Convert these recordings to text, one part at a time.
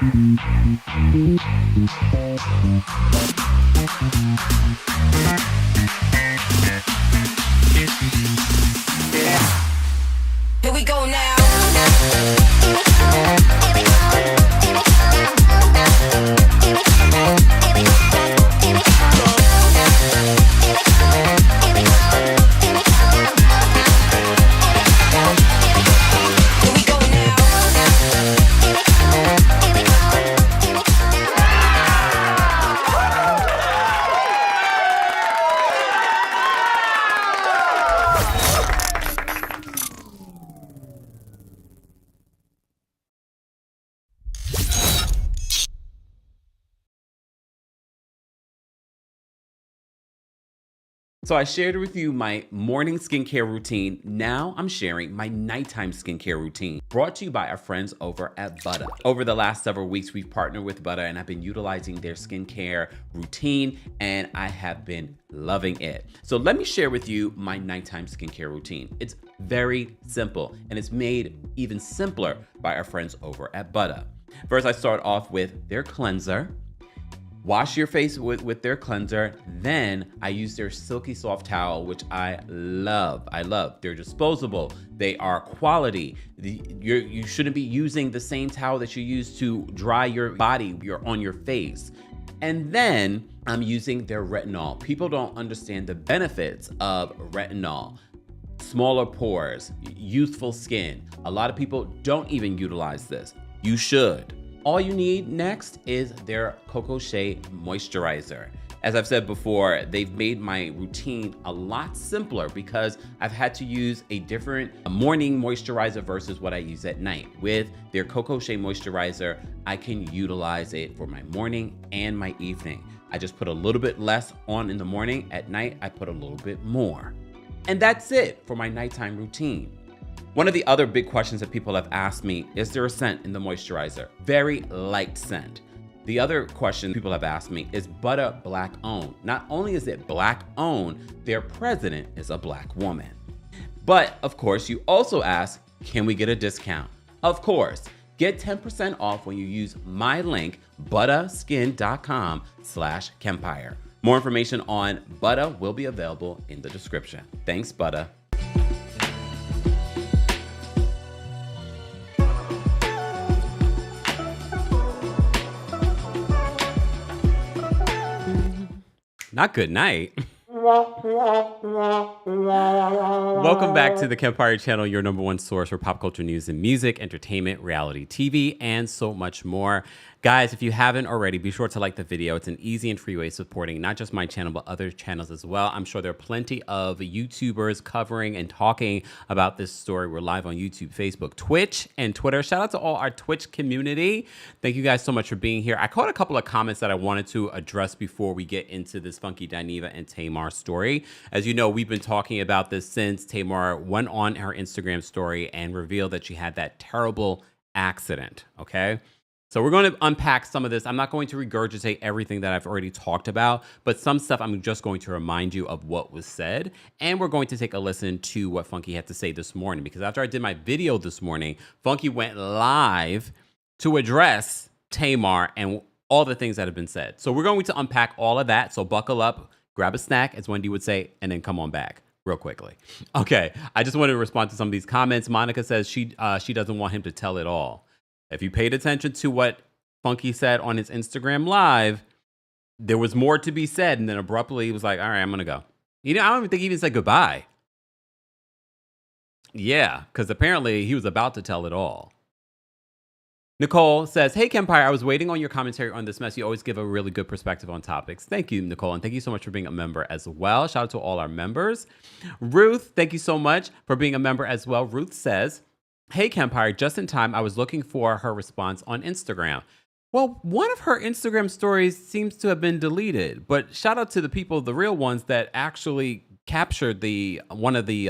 Here we go now. So I shared with you my morning skincare routine. Now I'm sharing my nighttime skincare routine, brought to you by our friends over at Butter. Over the last several weeks, we've partnered with Butter and I've been utilizing their skincare routine and I have been loving it. So let me share with you my nighttime skincare routine. It's very simple and it's made even simpler by our friends over at Butter. First, I start off with their cleanser. Wash your face with their cleanser. Then I use their silky soft towel, which I love. I love. They're disposable. They are quality. You shouldn't be using the same towel that you use to dry your body on your face. And then I'm using their retinol. People don't understand the benefits of retinol. Smaller pores, youthful skin. A lot of people don't even utilize this. You should. All you need next is their Cocoa Shea Moisturizer. As I've said before, they've made my routine a lot simpler because I've had to use a different morning moisturizer versus what I use at night. With their Cocoa Shea Moisturizer, I can utilize it for my morning and my evening. I just put a little bit less on in the morning. At night, I put a little bit more. And that's it for my nighttime routine. One of the other big questions that people have asked me, is there a scent in the moisturizer? Very light scent. The other question people have asked me, is Butter Black owned? Not only is it Black owned, their president is a Black woman. But of course, you also ask, can we get a discount? Of course, get 10% off when you use my link, butterskin.com/Kempire. More information on Butter will be available in the description. Thanks, Butter. Not good night. Welcome back to the Kempire channel, your number one source for pop culture news and music, entertainment, reality TV, and so much more. Guys, if you haven't already, be sure to like the video. It's an easy and free way of supporting not just my channel, but other channels as well. I'm sure there are plenty of YouTubers covering and talking about this story. We're live on YouTube, Facebook, Twitch, and Twitter. Shout out to all our Twitch community. Thank you guys so much for being here. I caught a couple of comments that I wanted to address before we get into this funky Dineva and Tamar story. As you know, we've been talking about this since Tamar went on her Instagram story and revealed that she had that terrible accident, okay? So we're going to unpack some of this. I'm not going to regurgitate everything that I've already talked about, but some stuff I'm just going to remind you of what was said. And we're going to take a listen to what Funky had to say this morning, because after I did my video this morning, Funky went live to address Tamar and all the things that have been said. So we're going to unpack all of that. So buckle up, grab a snack, as Wendy would say, and then come on back real quickly. Okay, I just wanted to respond to some of these comments. Monica says she doesn't want him to tell it all. If you paid attention to what Funky said on his Instagram live, there was more to be said, and then abruptly he was like, all right, I'm gonna go. You know, I don't even think he even said goodbye. Yeah, because apparently he was about to tell it all. Nicole says, hey, Kempire, I was waiting on your commentary on this mess. You always give a really good perspective on topics. Thank you, Nicole, and thank you so much for being a member as well. Shout out to all our members. Ruth, thank you so much for being a member as well. Ruth says, hey, Kempire, just in time, I was looking for her response on Instagram. Well, one of her Instagram stories seems to have been deleted, but shout out to the people, the real ones that actually captured one of the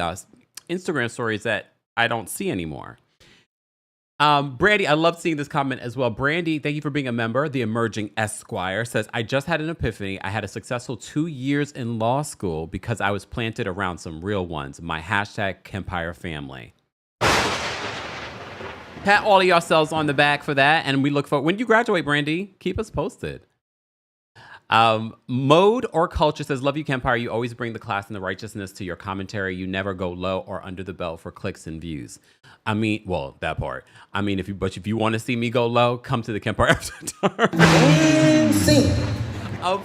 Instagram stories that I don't see anymore. Brandy, I love seeing this comment as well. Brandy, thank you for being a member. The Emerging Esquire says, I just had an epiphany. I had a successful 2 years in law school because I was planted around some real ones. My hashtag Kempire family. Pat all of yourselves on the back for that. And we look forward. When you graduate, Brandy, keep us posted. Mode or Culture says, love you, Kempire. You always bring the class and the righteousness to your commentary. You never go low or under the belt for clicks and views. I mean, well, that part. I mean, if you want to see me go low, come to the Kempire after dark. I'm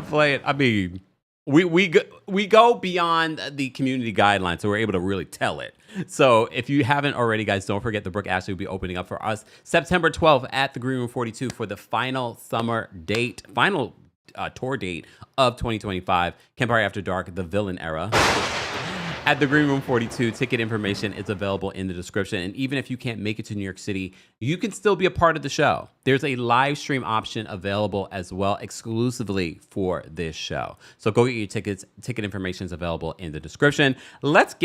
playing. I mean, we go beyond the community guidelines, so we're able to really tell it. So if you haven't already, guys, don't forget the Brooke Ashley will be opening up for us September 12th at the Green Room 42 for the final tour date of 2025, Kempire After Dark, the villain era. At the Green Room 42, ticket information is available in the description. And even if you can't make it to New York City, you can still be a part of the show. There's a live stream option available as well, exclusively for this show. So go get your tickets. Ticket information is available in the description. Let's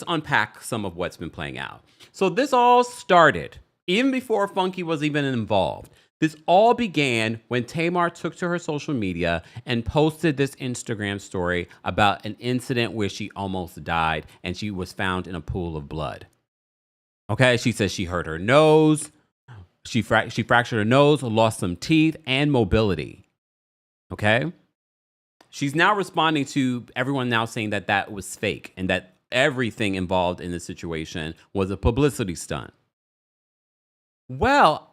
unpack some of what's been playing out. So this all started even before Funky was even involved. This all began when Tamar took to her social media and posted this Instagram story about an incident where she almost died and she was found in a pool of blood. Okay, she says she hurt her nose, she fractured her nose, lost some teeth and mobility. Okay, she's now responding to everyone now saying that that was fake and that everything involved in the situation was a publicity stunt. Well,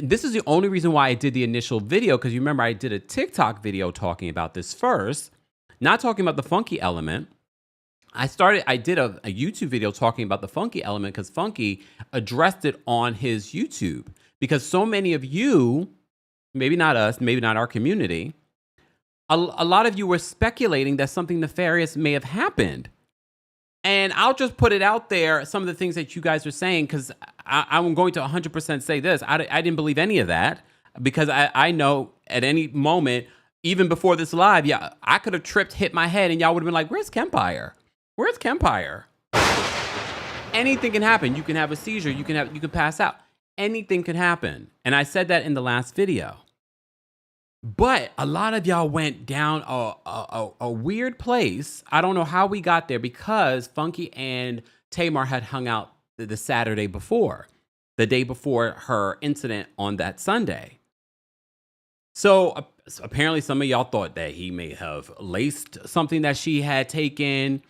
this is the only reason why I did the initial video, because you remember I did a TikTok video talking about this first, not talking about the funky element. I did a YouTube video talking about the funky element because Funky addressed it on his YouTube. Because so many of you, maybe not us, maybe not our community, a lot of you were speculating that something nefarious may have happened. And I'll just put it out there, some of the things that you guys are saying, because I'm going to 100% say this. I didn't believe any of that, because I know at any moment, even before this live, I could have tripped, hit my head, and y'all would have been like, where's Kempire? Where's Kempire? Anything can happen. You can have a seizure. You can pass out. Anything can happen. And I said that in the last video. But a lot of y'all went down a weird place. I don't know how we got there, because Funky and Tamar had hung out the Saturday before, the day before her incident on that Sunday. So apparently some of y'all thought that he may have laced something that she had taken,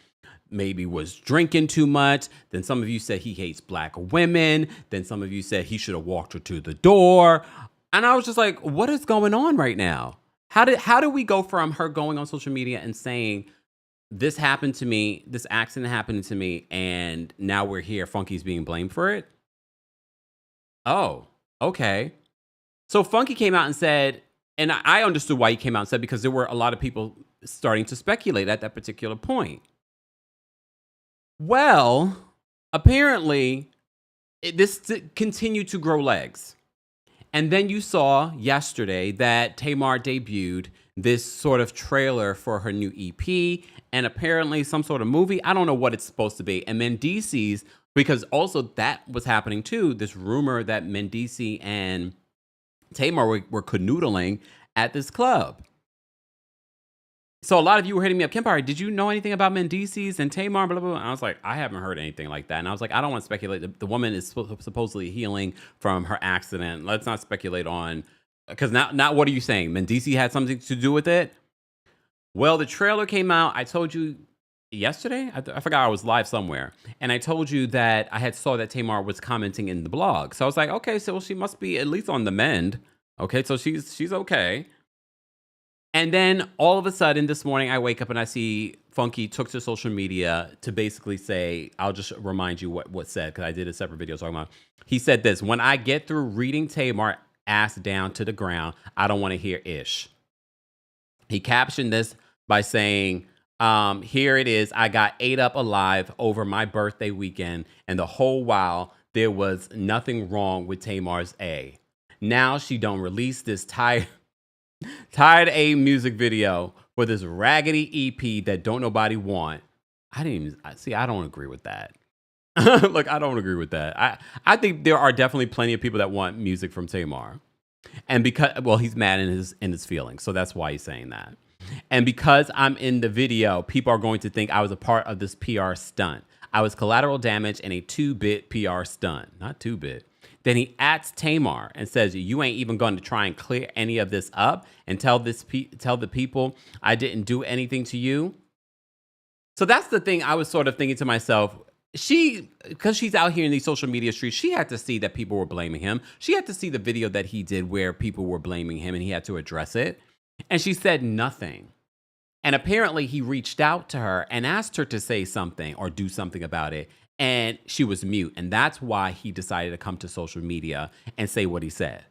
maybe was drinking too much. Then some of you said he hates black women. Then some of you said he should have walked her to the door. And I was just like, what is going on right now? How do we go from her going on social media and saying, this happened to me, this accident happened to me, and now we're here, Funky's being blamed for it? Oh, okay. So Funky came out and said, and I understood why he came out and said, because there were a lot of people starting to speculate at that particular point. Well, apparently, this continued to grow legs. And then you saw yesterday that Tamar debuted this sort of trailer for her new EP and apparently some sort of movie. I don't know what it's supposed to be. And Mendice's, because also that was happening too, this rumor that Mendice and Tamar were canoodling at this club. So a lot of you were hitting me up, Kempire, did you know anything about Mendice's and Tamar, blah, blah, blah? And I was like, I haven't heard anything like that. And I was like, I don't want to speculate. The woman is supposedly healing from her accident. Let's not speculate on, because now what are you saying? Mendice had something to do with it? Well, the trailer came out. I told you yesterday, I forgot, I was live somewhere. And I told you that I had saw that Tamar was commenting in the blog. So I was like, okay, so she must be at least on the mend. Okay, so she's okay. And then all of a sudden this morning, I wake up and I see Funky took to social media to basically say, I'll just remind you what said, because I did a separate video talking about. He said this: when I get through reading Tamar ass down to the ground, I don't want to hear ish. He captioned this by saying, here it is. I got ate up alive over my birthday weekend, and the whole while there was nothing wrong with Tamar's A. Now she don't release this tired A music video for this raggedy EP that don't nobody want. I don't agree with that. Look, I don't agree with that. I think there are definitely plenty of people that want music from Tamar. And because, well, he's mad in his feelings. So that's why he's saying that. And because I'm in the video, people are going to think I was a part of this PR stunt. I was collateral damage in a 2-bit PR stunt. Not 2-bit. Then he adds Tamar and says, you ain't even going to try and clear any of this up and tell the people I didn't do anything to you. So that's the thing I was sort of thinking to myself. Because she's out here in these social media streets, she had to see that people were blaming him. She had to see the video that he did where people were blaming him and he had to address it. And she said nothing. And apparently he reached out to her and asked her to say something or do something about it. And she was mute. And that's why he decided to come to social media and say what he said.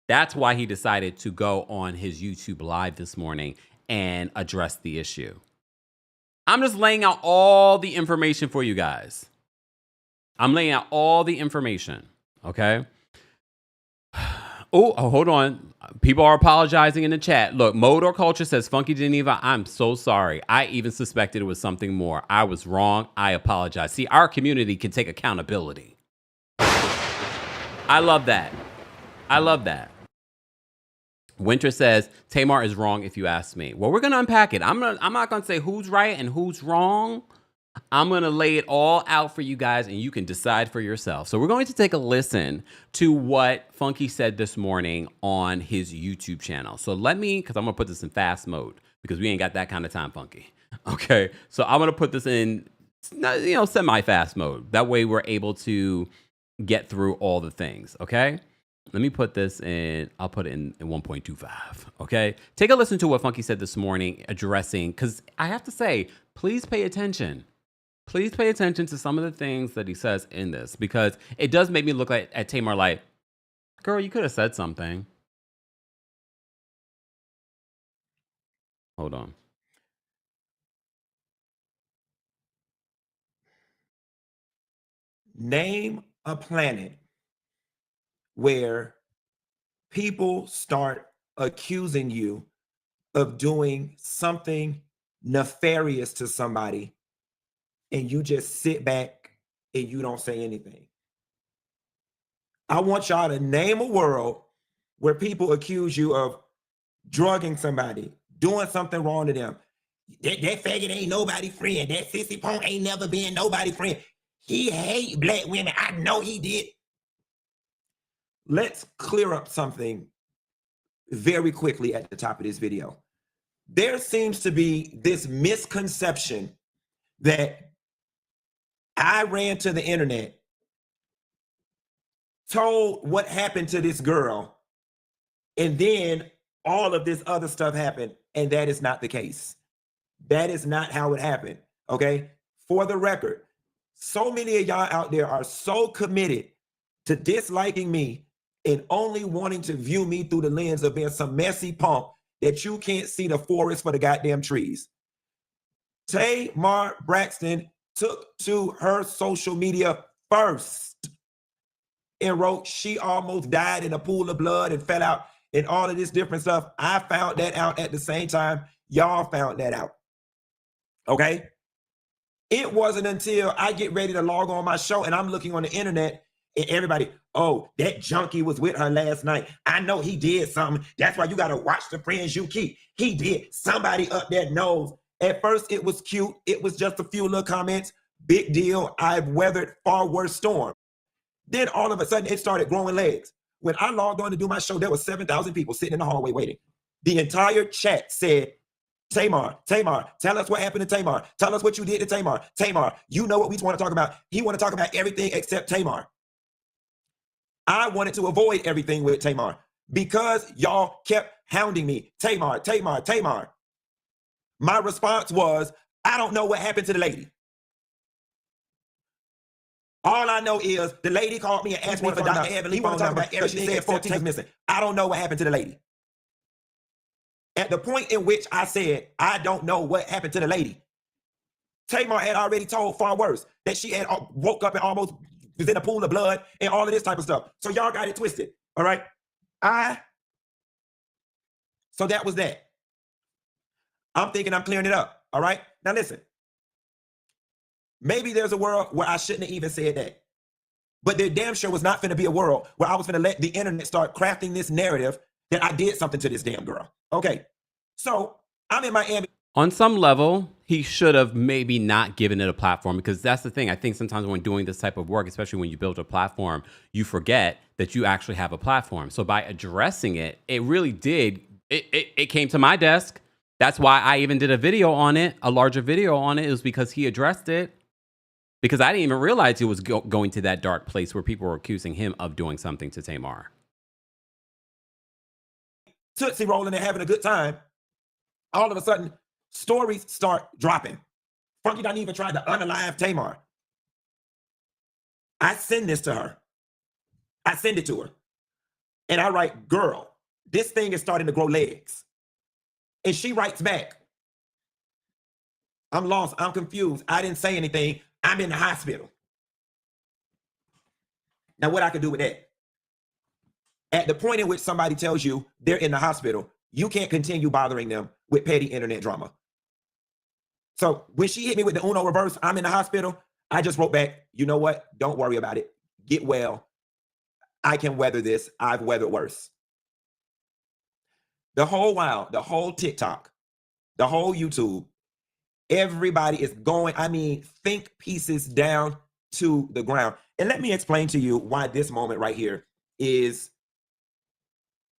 That's why he decided to go on his YouTube live this morning and address the issue. I'm just laying out all the information for you guys. I'm laying out all the information, okay? Oh, hold on. People are apologizing in the chat. Look, Mode or Culture says, Funky Dineva, I'm so sorry. I even suspected it was something more. I was wrong. I apologize. See, our community can take accountability. I love that. I love that. Winter says, Tamar is wrong if you ask me. Well, we're going to unpack it. I'm not going to say who's right and who's wrong. I'm going to lay it all out for you guys and you can decide for yourself. So we're going to take a listen to what Funky said this morning on his YouTube channel. So because I'm going to put this in fast mode because we ain't got that kind of time, Funky. Okay. So I'm going to put this in, semi-fast mode. That way we're able to get through all the things. Okay. Let me put this in, I'll put it in 1.25, okay? Take a listen to what Funky said this morning addressing, because I have to say, please pay attention. Please pay attention to some of the things that he says in this, because it does make me look at Tamar like, girl, you could have said something. Hold on. Name a planet where people start accusing you of doing something nefarious to somebody and you just sit back and you don't say anything. I want y'all to name a world where people accuse you of drugging somebody, doing something wrong to them. That faggot ain't nobody friend. That sissy punk ain't never been nobody friend. He hate black women. I know he did. Let's clear up something very quickly at the top of this video. There seems to be this misconception that I ran to the internet, told what happened to this girl, and then all of this other stuff happened, and that is not the case. That is not how it happened, okay? For the record, so many of y'all out there are so committed to disliking me and only wanting to view me through the lens of being some messy punk that you can't see the forest for the goddamn trees. Tamar Braxton took to her social media first and wrote she almost died in a pool of blood and fell out and all of this different stuff. I found that out at the same time y'all found that out, okay? It wasn't until I get ready to log on my show and I'm looking on the internet and everybody, oh, that junkie was with her last night. I know he did something. That's why you got to watch the friends you keep. He did. Somebody up there knows. At first, it was cute. It was just a few little comments. Big deal. I've weathered far worse storms. Then all of a sudden, it started growing legs. When I logged on to do my show, there were 7,000 people sitting in the hallway waiting. The entire chat said, Tamar, tell us what happened to Tamar. Tell us what you did to Tamar. Tamar, you know what we want to talk about. He want to talk about everything except Tamar. I wanted to avoid everything with Tamar because y'all kept hounding me. Tamar. My response was, I don't know what happened to the lady. All I know is the lady called me and asked me for Dr. Heavenly phone number because she said 14 was missing. I don't know what happened to the lady. At the point in which I said, I don't know what happened to the lady, Tamar had already told far worse that she had woke up and almost was in a pool of blood and all of this type of stuff. So y'all got it twisted, all right? So that was that. I'm thinking I'm clearing it up, all right? Now listen, maybe there's a world where I shouldn't have even said that. But there damn sure was not finna be a world where I was finna let the internet start crafting this narrative that I did something to this damn girl. Okay, so I'm in Miami. On some level, he should have maybe not given it a platform, because that's the thing. I think sometimes when doing this type of work, especially when you build a platform, you forget that you actually have a platform. So by addressing it, it really did. It came to my desk. That's why I even did a video on it, a larger video on it. It was because he addressed it. Because I didn't even realize it was going to that dark place where people were accusing him of doing something to Tamar. Tootsie rolling and having a good time. All of a sudden, stories start dropping. Funky done even tried to unalive Tamar. I send this to her. I send it to her. And I write, girl, this thing is starting to grow legs. And she writes back, I'm lost. I'm confused. I didn't say anything. I'm in the hospital. Now, what I could do with that? At the point in which somebody tells you they're in the hospital, you can't continue bothering them with petty internet drama. So when she hit me with the Uno reverse, I'm in the hospital, I just wrote back, you know what? Don't worry about it. Get well. I can weather this. I've weathered worse. The whole while, the whole TikTok, the whole YouTube, everybody is going, think pieces down to the ground. And let me explain to you why this moment right here is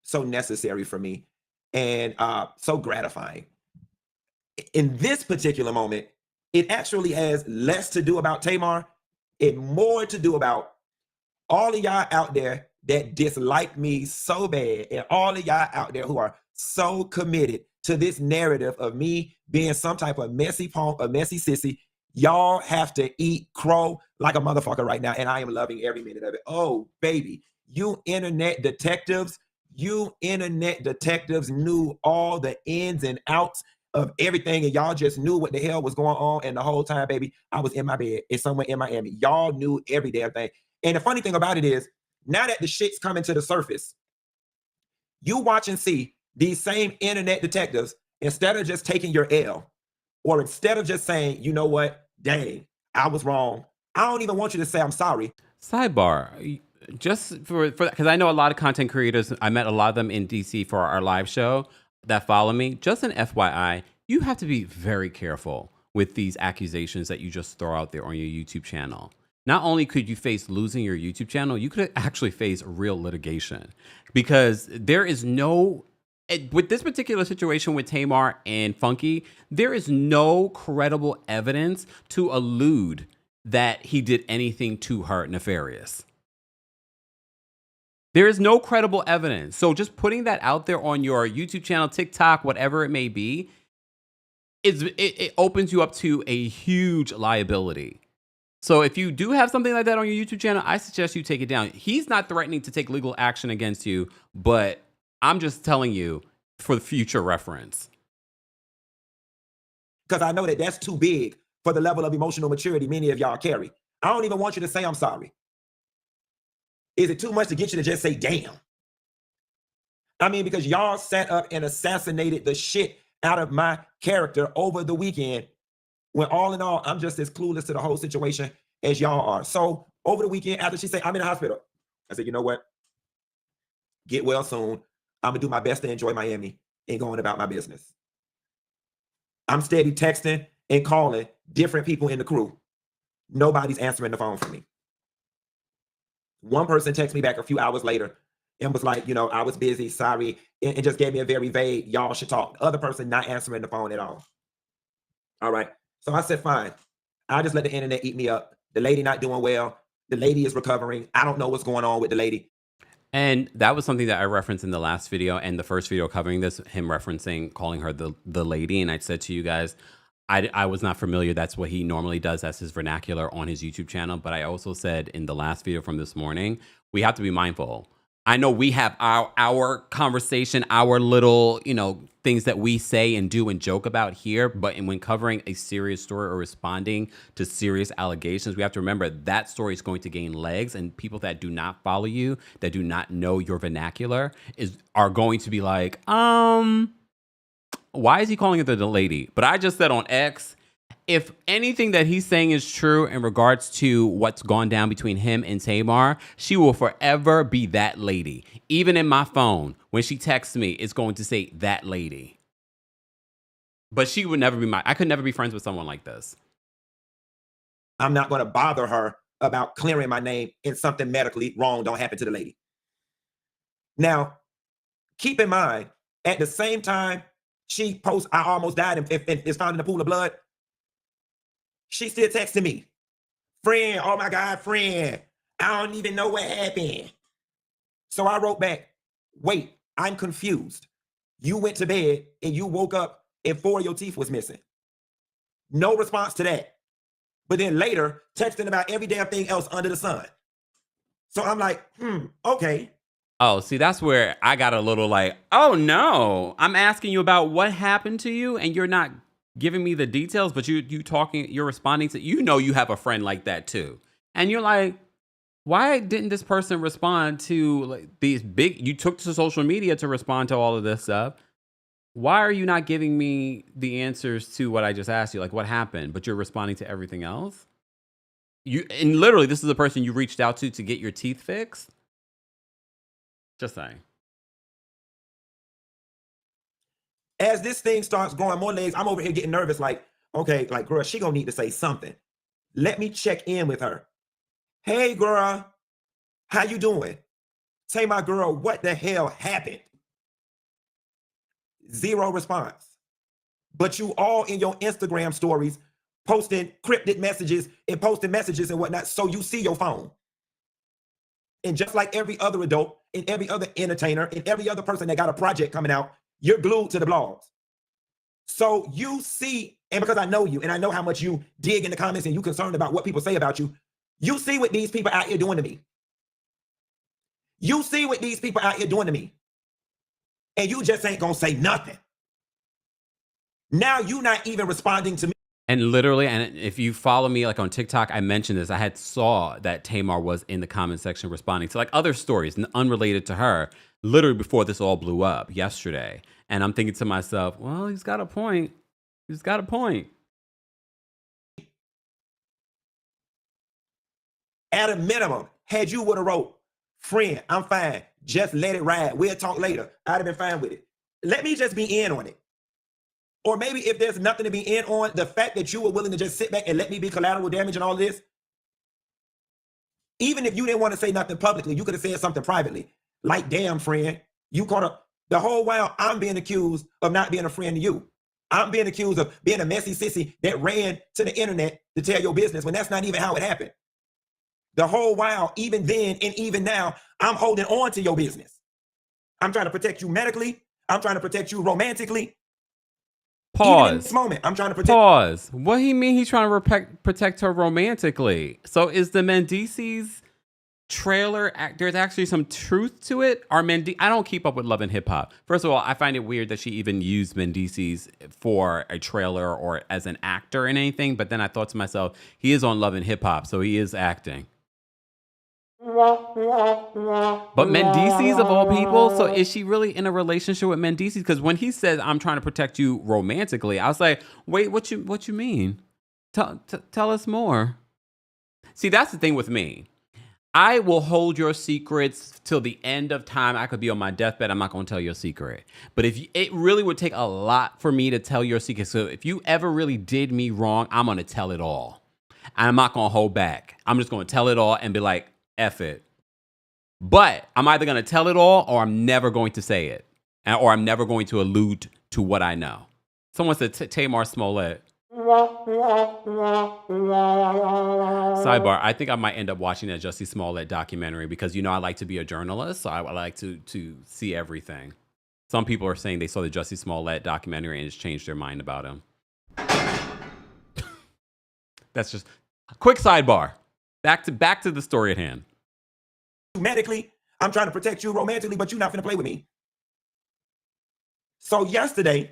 so necessary for me and so gratifying. In this particular moment, it actually has less to do about Tamar and more to do about all of y'all out there that dislike me so bad, and all of y'all out there who are so committed to this narrative of me being some type of messy punk, a messy sissy. Y'all have to eat crow like a motherfucker right now, and I am loving every minute of it. Oh, baby, you internet detectives knew all the ins and outs of everything, and y'all just knew what the hell was going on. And the whole time, baby, I was in my bed. It's somewhere in Miami. Y'all knew every damn thing. And the funny thing about it is, now that the shit's coming to the surface, you watch and see these same internet detectives, instead of just taking your L, or instead of just saying, you know what, dang, I was wrong. I don't even want you to say I'm sorry. Sidebar, just for because I know a lot of content creators, I met a lot of them in DC for our live show that follow me. Just an FYI, you have to be very careful with these accusations that you just throw out there on your YouTube channel. Not only could you face losing your YouTube channel, you could actually face real litigation, because there is no, with this particular situation with Tamar and Funky, there is no credible evidence to allude that he did anything to her nefarious. There is no credible evidence. So just putting that out there on your YouTube channel, TikTok, whatever it may be, it opens you up to a huge liability. So if you do have something like that on your YouTube channel, I suggest you take it down. He's not threatening to take legal action against you, but I'm just telling you for the future reference. Because I know that that's too big for the level of emotional maturity many of y'all carry. I don't even want you to say I'm sorry. Is it too much to get you to just say damn? Because y'all sat up and assassinated the shit out of my character over the weekend, when all in all, I'm just as clueless to the whole situation as y'all are. So over the weekend, after she said, I'm in the hospital, I said, you know what? Get well soon. I'm gonna do my best to enjoy Miami and going about my business. I'm steady texting and calling different people in the crew. Nobody's answering the phone for me. One person texted me back a few hours later and was like, I was busy, sorry, and just gave me a very vague, y'all should talk. The other person not answering the phone at all. All right. So I said, fine. I'll just let the internet eat me up. The lady not doing well. The lady is recovering. I don't know what's going on with the lady. And that was something that I referenced in the last video and the first video covering this, him referencing, calling her the lady. And I said to you guys, I was not familiar. That's what he normally does. That's his vernacular on his YouTube channel. But I also said in the last video from this morning, we have to be mindful. I know we have our conversation, our little, things that we say and do and joke about here. But when covering a serious story or responding to serious allegations, we have to remember that story is going to gain legs, and people that do not follow you, that do not know your vernacular, are going to be like, why is he calling her the lady? But I just said on X, if anything that he's saying is true in regards to what's gone down between him and Tamar, she will forever be that lady. Even in my phone, when she texts me, it's going to say that lady. But she would never be I could never be friends with someone like this. I'm not going to bother her about clearing my name and something medically wrong don't happen to the lady. Now, keep in mind, at the same time she posts, I almost died and is found in a pool of blood, she still texting me, friend, oh my God, friend, I don't even know what happened. So I wrote back, wait, I'm confused. You went to bed and you woke up and 4 of your teeth was missing. No response to that. But then later, texting about every damn thing else under the sun. So I'm like, okay. Oh, see, that's where I got a little like, oh no, I'm asking you about what happened to you and you're not giving me the details, but you're responding to, you have a friend like that too. And you're like, why didn't this person respond to like these you took to social media to respond to all of this stuff. Why are you not giving me the answers to what I just asked you? Like what happened, but you're responding to everything else? And literally this is the person you reached out to get your teeth fixed? Just saying. As this thing starts growing more legs, I'm over here getting nervous. Like, okay, like, girl, she gonna need to say something. Let me check in with her. Hey, girl, how you doing? Tamar, girl, what the hell happened? Zero response. But you all in your Instagram stories posting cryptic messages and posting messages and whatnot, so you see your phone. And just like every other adult and every other entertainer and every other person that got a project coming out, you're glued to the blogs. So you see, and because I know you and I know how much you dig in the comments and you concerned about what people say about you, you see what these people out here doing to me. You see what these people out here doing to me. And you just ain't gonna say nothing. Now you not even responding to me. And literally, and if you follow me like on TikTok, I mentioned this. I had saw that Tamar was in the comment section responding to like other stories unrelated to her, literally before this all blew up yesterday. And I'm thinking to myself, well, he's got a point. He's got a point. At a minimum, had you would have wrote, friend, I'm fine. Just let it ride. We'll talk later. I'd have been fine with it. Let me just be in on it. Or maybe if there's nothing to be in on, the fact that you were willing to just sit back and let me be collateral damage and all this, even if you didn't want to say nothing publicly, you could have said something privately. Like, damn, friend, you caught up. The whole while I'm being accused of not being a friend to you. I'm being accused of being a messy sissy that ran to the internet to tell your business when that's not even how it happened. The whole while, even then and even now, I'm holding on to your business. I'm trying to protect you medically. I'm trying to protect you romantically. Pause. Even in this moment, I'm trying to protect. Pause. What he mean? He's trying to protect her romantically. So is the Mendices trailer? There's actually some truth to it. I don't keep up with Love and Hip Hop. First of all, I find it weird that she even used Mendices for a trailer or as an actor in anything. But then I thought to myself, he is on Love and Hip Hop, so he is acting. But Mendices of all people, so is she really in a relationship with Mendices? Because when he says I'm trying to protect you romantically, I was like, wait, what you mean? Tell us more. See, that's the thing with me. I will hold your secrets till the end of time. I could be on my deathbed. I'm not going to tell your secret. But it really would take a lot for me to tell your secret. So if you ever really did me wrong, I'm going to tell it all. I'm not going to hold back. I'm just going to tell it all and be like, F it. But I'm either going to tell it all or I'm never going to say it. Or I'm never going to allude to what I know. Someone said Tamar Smollett. Sidebar, I think I might end up watching that Jussie Smollett documentary because, I like to be a journalist. So I like to see everything. Some people are saying they saw the Jussie Smollett documentary and it's changed their mind about him. That's just a quick sidebar. Back to the story at hand. Medically, I'm trying to protect you romantically, but you're not going to play with me. So yesterday,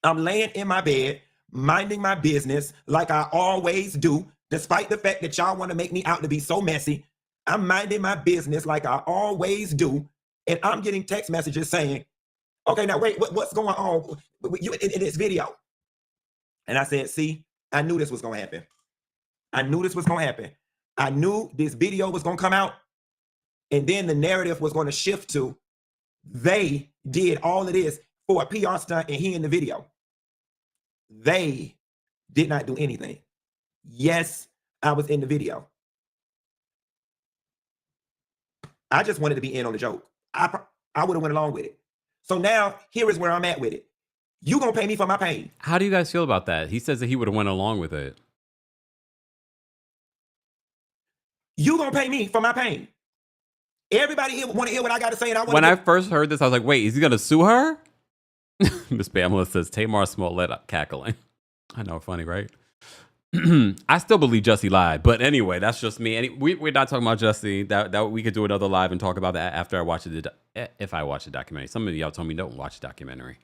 I'm laying in my bed, minding my business like I always do, despite the fact that y'all want to make me out to be so messy. I'm minding my business like I always do, and I'm getting text messages saying, okay, now wait, what's going on in this video? And I said, see, I knew this was going to happen. I knew this was going to happen. I knew this video was going to come out, and then the narrative was going to shift to they did all of this for a PR stunt and he in the video. They did not do anything. Yes, I was in the video. I just wanted to be in on the joke. I would have went along with it. So now here is where I'm at with it. You gonna pay me for my pain. How do you guys feel about that? He says that he would have went along with it. You gonna pay me for my pain. Everybody here want to hear what I got to say. And when I first heard this, I was like, wait, is he gonna sue her? Miss Pamela says Tamar Smollett cackling. I know, funny, right? I still believe Jussie lied, but anyway, that's just me. We're not talking about Jussie. That we could do another live and talk about that after I watch it. If I watch the documentary, some of y'all told me don't watch the documentary.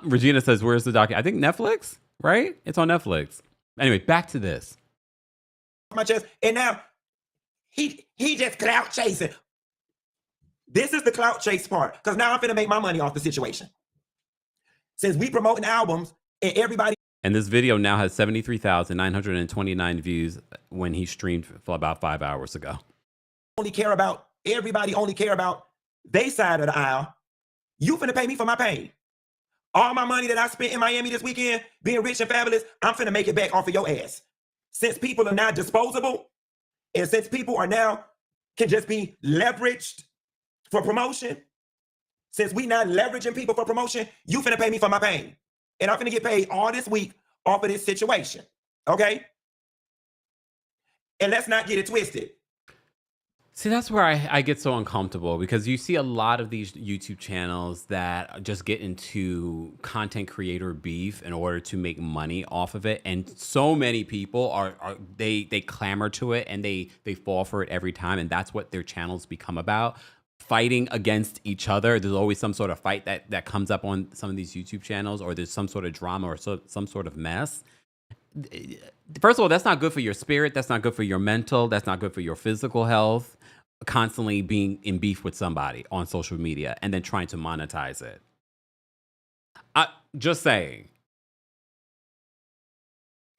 Regina says, "Where's the documentary?" I think Netflix, right? It's on Netflix. Anyway, back to this. My chest, and now he just clout chasing. This is the clout chase part, because now I'm finna make my money off the situation. Since we promoting albums and everybody. And this video now has 73,929 views when he streamed for about 5 hours ago. Everybody only care about they side of the aisle. You finna pay me for my pain. All my money that I spent in Miami this weekend, being rich and fabulous, I'm finna make it back off of your ass. Since people are now disposable, and since people are now can just be leveraged for promotion, since we not leveraging people for promotion, you finna pay me for my pain. And I'm finna get paid all this week off of this situation. Okay? And let's not get it twisted. See, that's where I get so uncomfortable, because you see a lot of these YouTube channels that just get into content creator beef in order to make money off of it. And so many people they clamor to it, and they fall for it every time. And that's what their channels become about. Fighting against each other. There's always some sort of fight that comes up on some of these YouTube channels, or there's some sort of drama or some sort of mess. First of all, that's not good for your spirit. That's not good for your mental. That's not good for your physical health. Constantly being in beef with somebody on social media and then trying to monetize it. Just saying.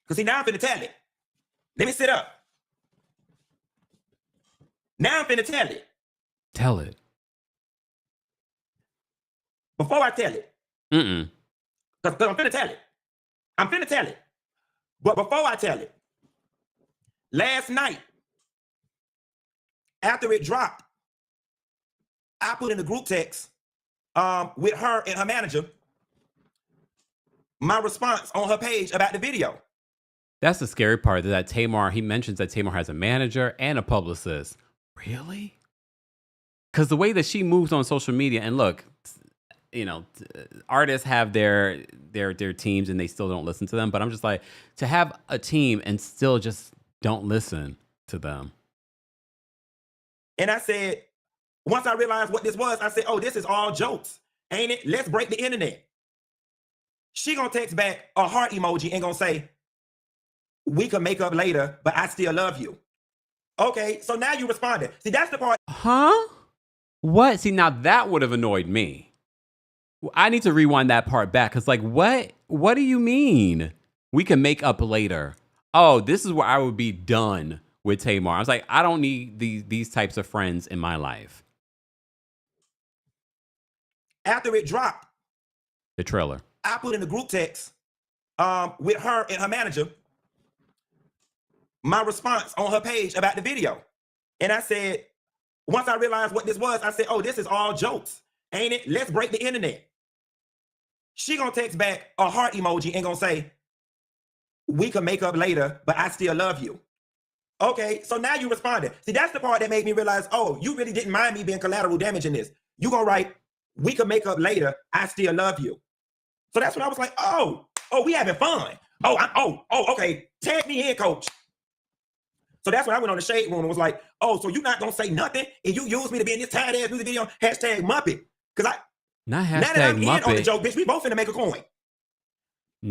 Because see, now I'm finna tell it. Let me sit up. Now I'm finna tell it. Tell it. Before I tell it. Because I'm finna tell it. I'm finna tell it. But before I tell it, last night, after it dropped, I put in a group text with her and her manager my response on her page about the video. That's the scary part, that Tamar, he mentions that Tamar has a manager and a publicist. Really? Because the way that she moves on social media, and look, you know, artists have their teams and they still don't listen to them. But I'm just like, to have a team and still just don't listen to them. And I said, once I realized what this was, I said, oh, this is all jokes, ain't it? Let's break the internet. She gonna text back a heart emoji and gonna say, we can make up later, but I still love you. Okay, so now you responded. See, that's the part. Huh? What? See, now that would have annoyed me. I need to rewind that part back, because like, what? What do you mean? We can make up later. Oh, this is where I would be done with Tamar. I was like, I don't need these types of friends in my life. After it dropped, the trailer, I put in a group text with her and her manager my response on her page about the video. And I said, once I realized what this was, I said, oh, this is all jokes, ain't it? Let's break the internet. She gonna text back a heart emoji and gonna say, we can make up later, but I still love you. Okay, so now you responded. See, that's the part that made me realize, oh, you really didn't mind me being collateral damage in this. You gonna write, we can make up later, I still love you. So that's when I was like, oh, we having fun. Okay, tag me in, coach. So that's when I went on the shade room and was like, oh, so you not gonna say nothing and you use me to be in this tired ass music video, hashtag Muppet. Because not hashtag now that I'm Muppet. in on the joke, bitch, we both finna make a coin.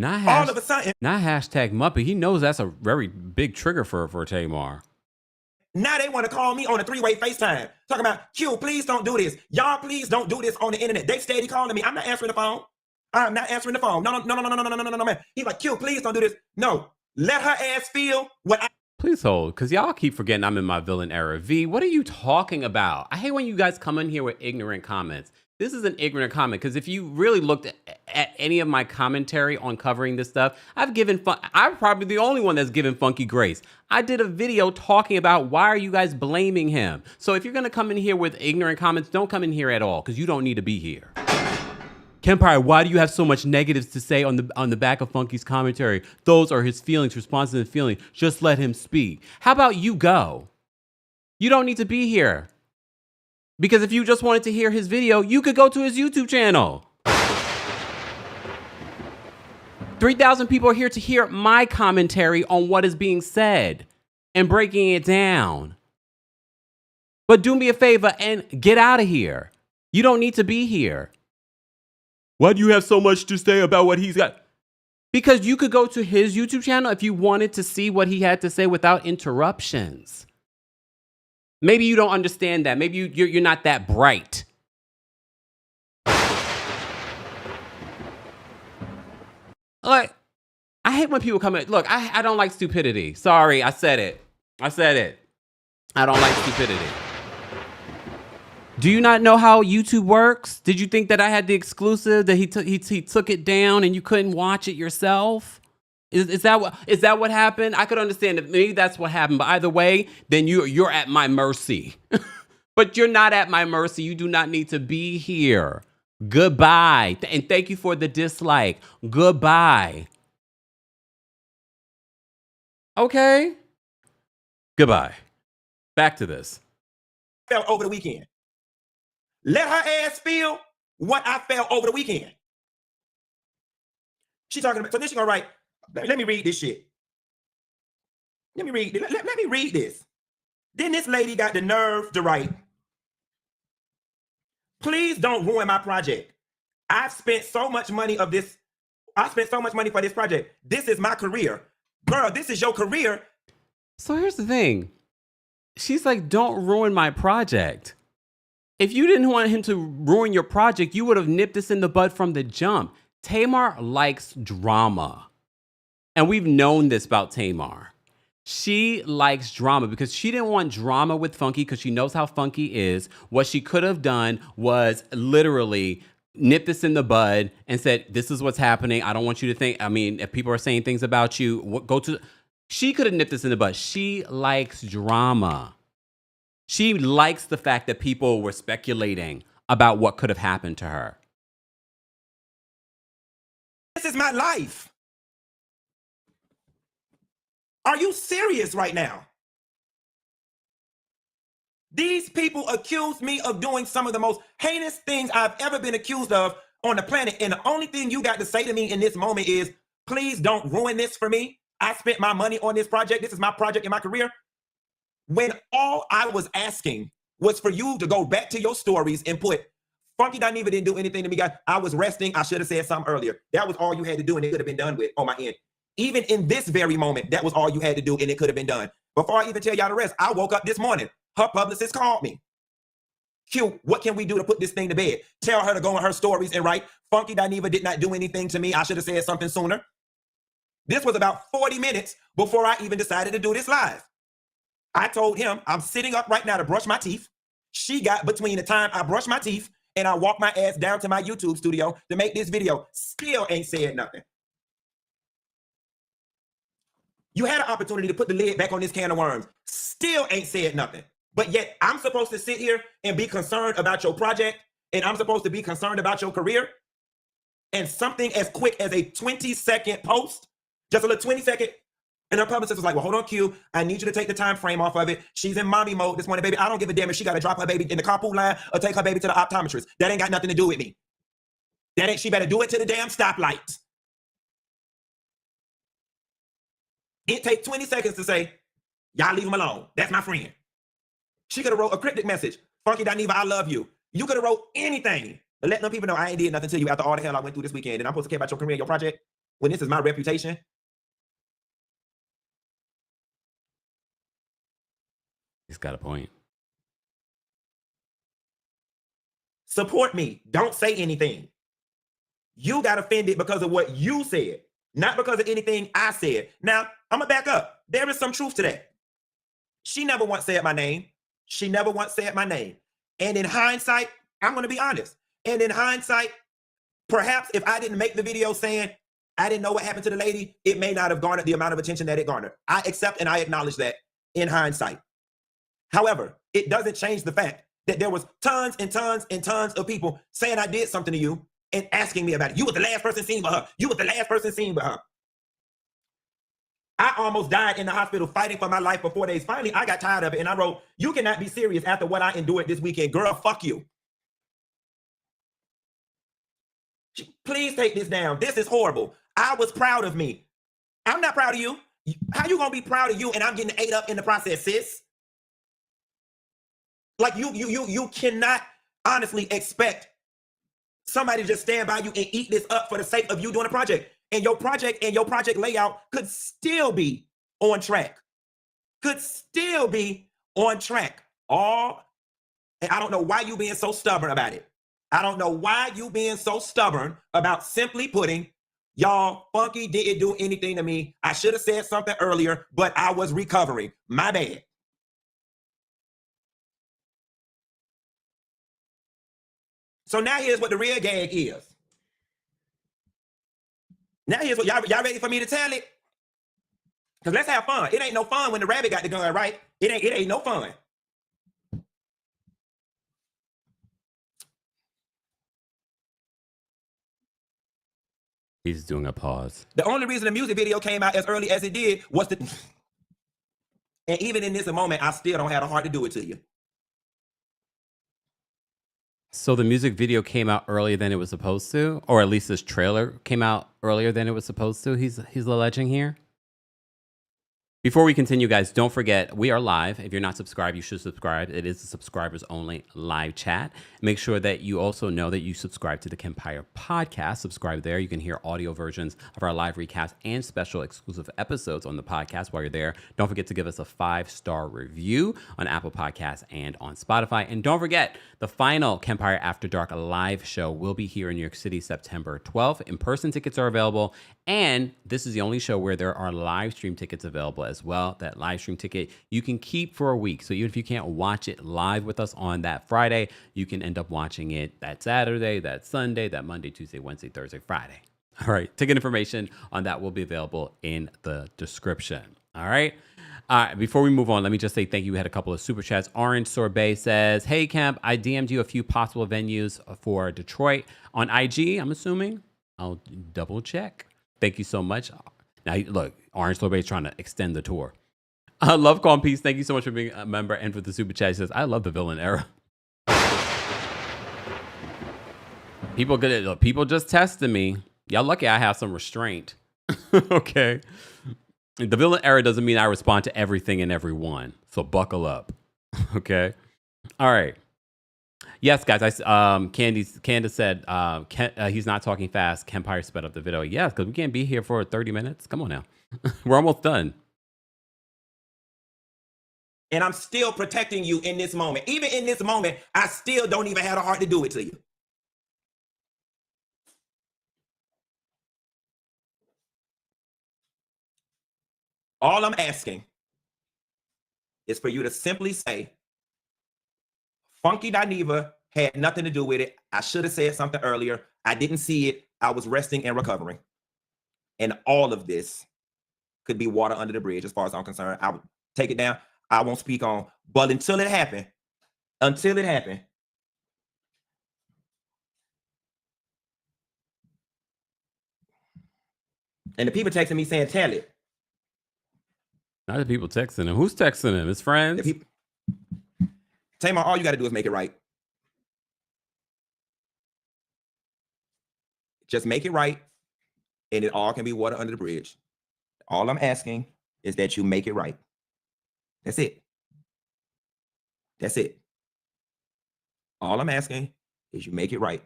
All of a sudden. Not hashtag Muppet. He knows that's a very big trigger for Tamar. Now they want to call me on a three-way FaceTime. Talking about, Q, please don't do this. Y'all, please don't do this on the internet. They steady calling me. I'm not answering the phone. I'm not answering the phone. No, man. He's like, Q, please don't do this. No, let her ass feel what I... Please hold, because y'all keep forgetting I'm in my villain era. V, what are you talking about? I hate when you guys come in here with ignorant comments. This is an ignorant comment because if you really looked at any of my commentary on covering this stuff, I'm probably the only one that's given Funky grace. I did a video talking about why are you guys blaming him. So if you're going to come in here with ignorant comments, don't come in here at all because you don't need to be here. Kempire, why do you have so much negatives to say on the back of Funky's commentary? Those are his feelings, responses and feelings. Just let him speak. How about you go? You don't need to be here. Because if you just wanted to hear his video, you could go to his YouTube channel. 3,000 people are here to hear my commentary on what is being said and breaking it down. But do me a favor and get out of here. You don't need to be here. Why do you have so much to say about what he's got? Because you could go to his YouTube channel if you wanted to see what he had to say without interruptions. Maybe you don't understand that. Maybe you're not that bright. Like, I hate when people come in. Look, I don't like stupidity. Sorry, I said it. I don't like stupidity. Do you not know how YouTube works? Did you think that I had the exclusive, that he took it down and you couldn't watch it yourself? Is that what happened? I could understand that maybe that's what happened, but either way, then you're at my mercy. But you're not at my mercy. You do not need to be here. Goodbye. And thank you for the dislike. Goodbye. Okay. Goodbye. Back to this. Felt over the weekend. Let her ass feel what I felt over the weekend. She's talking about, so then she's gonna write, let me read this shit. Let me read this. Then this lady got the nerve to write, please don't ruin my project. I've spent so much money for this project. This is my career. Girl, this is your career. So here's the thing. She's like, don't ruin my project. If you didn't want him to ruin your project, you would have nipped this in the bud from the jump. Tamar likes drama. And we've known this about Tamar. She likes drama because she didn't want drama with Funky because she knows how Funky is. What she could have done was literally nip this in the bud and said, this is what's happening. I don't want you to think, I mean, if people are saying things about you, she could have nipped this in the bud. She likes drama. She likes the fact that people were speculating about what could have happened to her. This is my life. Are you serious right now? These people accuse me of doing some of the most heinous things I've ever been accused of on the planet. And the only thing you got to say to me in this moment is, please don't ruin this for me. I spent my money on this project. This is my project in my career. When all I was asking was for you to go back to your stories and put, Funky Dineva didn't do anything to me, guys. I was resting. I should have said something earlier. That was all you had to do, and it could have been done with on my end. Even in this very moment, that was all you had to do, and it could have been done. Before I even tell y'all the rest, I woke up this morning. Her publicist called me. Q, what can we do to put this thing to bed? Tell her to go in her stories and write, Funky Dineva did not do anything to me. I should have said something sooner. This was about 40 minutes before I even decided to do this live. I told him I'm sitting up right now to brush my teeth. She got between the time I brushed my teeth and I walked my ass down to my YouTube studio to make this video. Still ain't said nothing. You had an opportunity to put the lid back on this can of worms. Still ain't said nothing. But yet I'm supposed to sit here and be concerned about your project, and I'm supposed to be concerned about your career. And something as quick as a 20-second post, just a little 20-second, and her publicist was like, well, hold on, Q. I need you to take the time frame off of it. She's in mommy mode this morning, baby. I don't give a damn if she got to drop her baby in the carpool line or take her baby to the optometrist. That ain't got nothing to do with me. She better do it to the damn stoplight. It takes 20 seconds to say, y'all leave him alone. That's my friend. She could have wrote a cryptic message. Funky Dineva, I love you. You could have wrote anything. But let them people know I ain't did nothing to you after all the hell I went through this weekend. And I'm supposed to care about your career and your project when this is my reputation. He's got a point. Support me. Don't say anything. You got offended because of what you said, not because of anything I said. Now, I'm going to back up. There is some truth to that. She never once said my name. She never once said my name. And in hindsight, I'm going to be honest. And in hindsight, perhaps if I didn't make the video saying I didn't know what happened to the lady, it may not have garnered the amount of attention that it garnered. I accept and I acknowledge that in hindsight. However, it doesn't change the fact that there was tons and tons and tons of people saying I did something to you and asking me about it. You were the last person seen with her. You were the last person seen with her. I almost died in the hospital fighting for my life for 4 days. Finally, I got tired of it and I wrote, you cannot be serious after what I endured this weekend. Girl, fuck you. Please take this down. This is horrible. I was proud of me. I'm not proud of you. How you gonna be proud of you and I'm getting ate up in the process, sis? Like you cannot honestly expect somebody to just stand by you and eat this up for the sake of you doing a project. And your project layout could still be on track. Could still be on track. And I don't know why you being so stubborn about it. I don't know why you being so stubborn about simply putting, y'all, Funky didn't do anything to me. I should have said something earlier, but I was recovering. My bad. So now here's what the real gag is. Now here's what y'all ready for me to tell it? Because let's have fun. It ain't no fun when the rabbit got the gun, right? It ain't no fun. He's doing a pause. The only reason the music video came out as early as it did was and even in this moment, I still don't have the heart to do it to you. So the music video came out earlier than it was supposed to, or at least this trailer came out earlier than it was supposed to. He's alleging here. Before we continue, guys, don't forget, we are live. If you're not subscribed, you should subscribe. It is a subscribers only live chat. Make sure that you also know that you subscribe to the Kempire podcast. Subscribe there. You can hear audio versions of our live recaps and special exclusive episodes on the podcast while you're there. Don't forget to give us a 5-star review on Apple Podcasts and on Spotify. And don't forget, the final Kempire After Dark live show will be here in New York City, September 12th. In-person tickets are available. And this is the only show where there are live stream tickets available as well. That live stream ticket you can keep for a week. So even if you can't watch it live with us on that Friday, you can end up watching it that Saturday, that Sunday, that Monday, Tuesday, Wednesday, Thursday, Friday. All right. Ticket information on that will be available in the description. All right. Before we move on, let me just say thank you. We had a couple of super chats. Orange Sorbet says, hey, Kemp, I DM'd you a few possible venues for Detroit on IG, I'm assuming. I'll double check. Thank you so much. Now, look, Orange Sorbet is trying to extend the tour. Love, Calm, Peace. Thank you so much for being a member and for the super chat. He says, I love the villain era. People just testing me. Y'all lucky I have some restraint. Okay. The villain era doesn't mean I respond to everything and everyone. So buckle up. Okay. All right. Yes, guys. Candace said he's not talking fast. Kempire sped up the video. Yes, because we can't be here for 30 minutes. Come on now. We're almost done. And I'm still protecting you in this moment. Even in this moment, I still don't even have the heart to do it to you. All I'm asking is for you to simply say, Funky Dineva had nothing to do with it. I should have said something earlier. I didn't see it. I was resting and recovering. And all of this could be water under the bridge as far as I'm concerned. I would take it down. I won't speak on. But until it happened, and the people texting me saying, tell it. Not the people texting him. Who's texting him? His friends? Tamar, all you got to do is make it right. Just make it right, and it all can be water under the bridge. All I'm asking is that you make it right. That's it. That's it. All I'm asking is you make it right.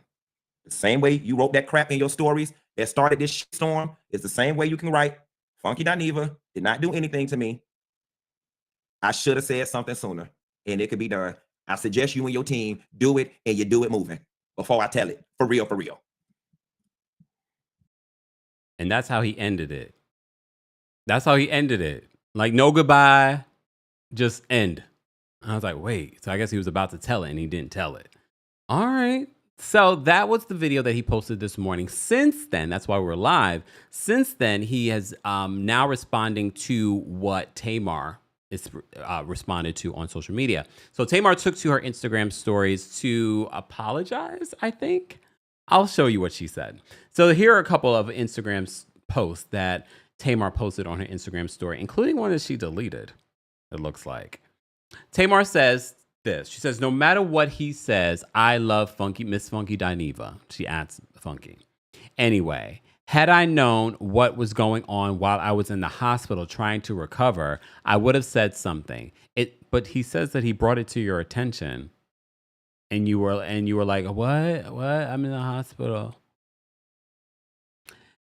The same way you wrote that crap in your stories that started this storm is the same way you can write, Funky Dineva did not do anything to me. I should have said something sooner, and it could be done. I suggest you and your team do it, and you do it moving before I tell it. For real, for real. And that's how he ended it. That's how he ended it. Like, no goodbye, just end. I was like, wait. So I guess he was about to tell it, and he didn't tell it. All right. So that was the video that he posted this morning. Since then, that's why we're live. Since then, he has now responding to what Tamar is responded to on social media. So Tamar took to her Instagram stories to apologize, I think. I'll show you what she said. So here are a couple of Instagram posts that Tamar posted on her Instagram story, including one that she deleted, it looks like. Tamar says this. She says, no matter what he says, I love Funky, Miss Funky Dineva. She adds Funky. Anyway, had I known what was going on while I was in the hospital trying to recover, I would have said something. But he says that he brought it to your attention. And you were like, what? I'm in the hospital.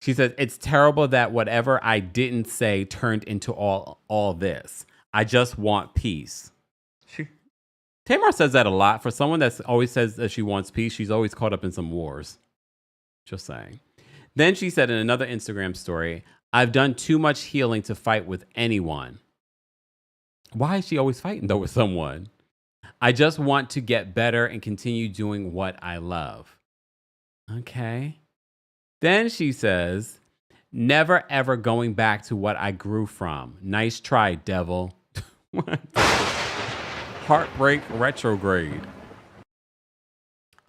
She says, it's terrible that whatever I didn't say turned into all this. I just want peace. Tamar says that a lot. For someone that always says that she wants peace, she's always caught up in some wars. Just saying. Then she said in another Instagram story, I've done too much healing to fight with anyone. Why is she always fighting though with someone? I just want to get better and continue doing what I love. Okay. Then she says, never ever going back to what I grew from. Nice try, devil. What? Heartbreak retrograde.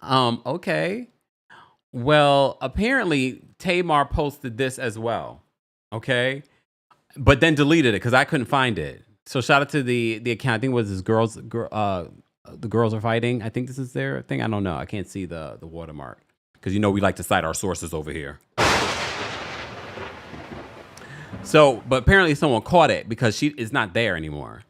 Okay. Well, apparently Tamar posted this as well. Okay. But then deleted it because I couldn't find it. So shout out to the account. I think it was this the girls are fighting. I think this is their thing. I don't know. I can't see the watermark because we like to cite our sources over here. So, but apparently someone caught it because she is not there anymore.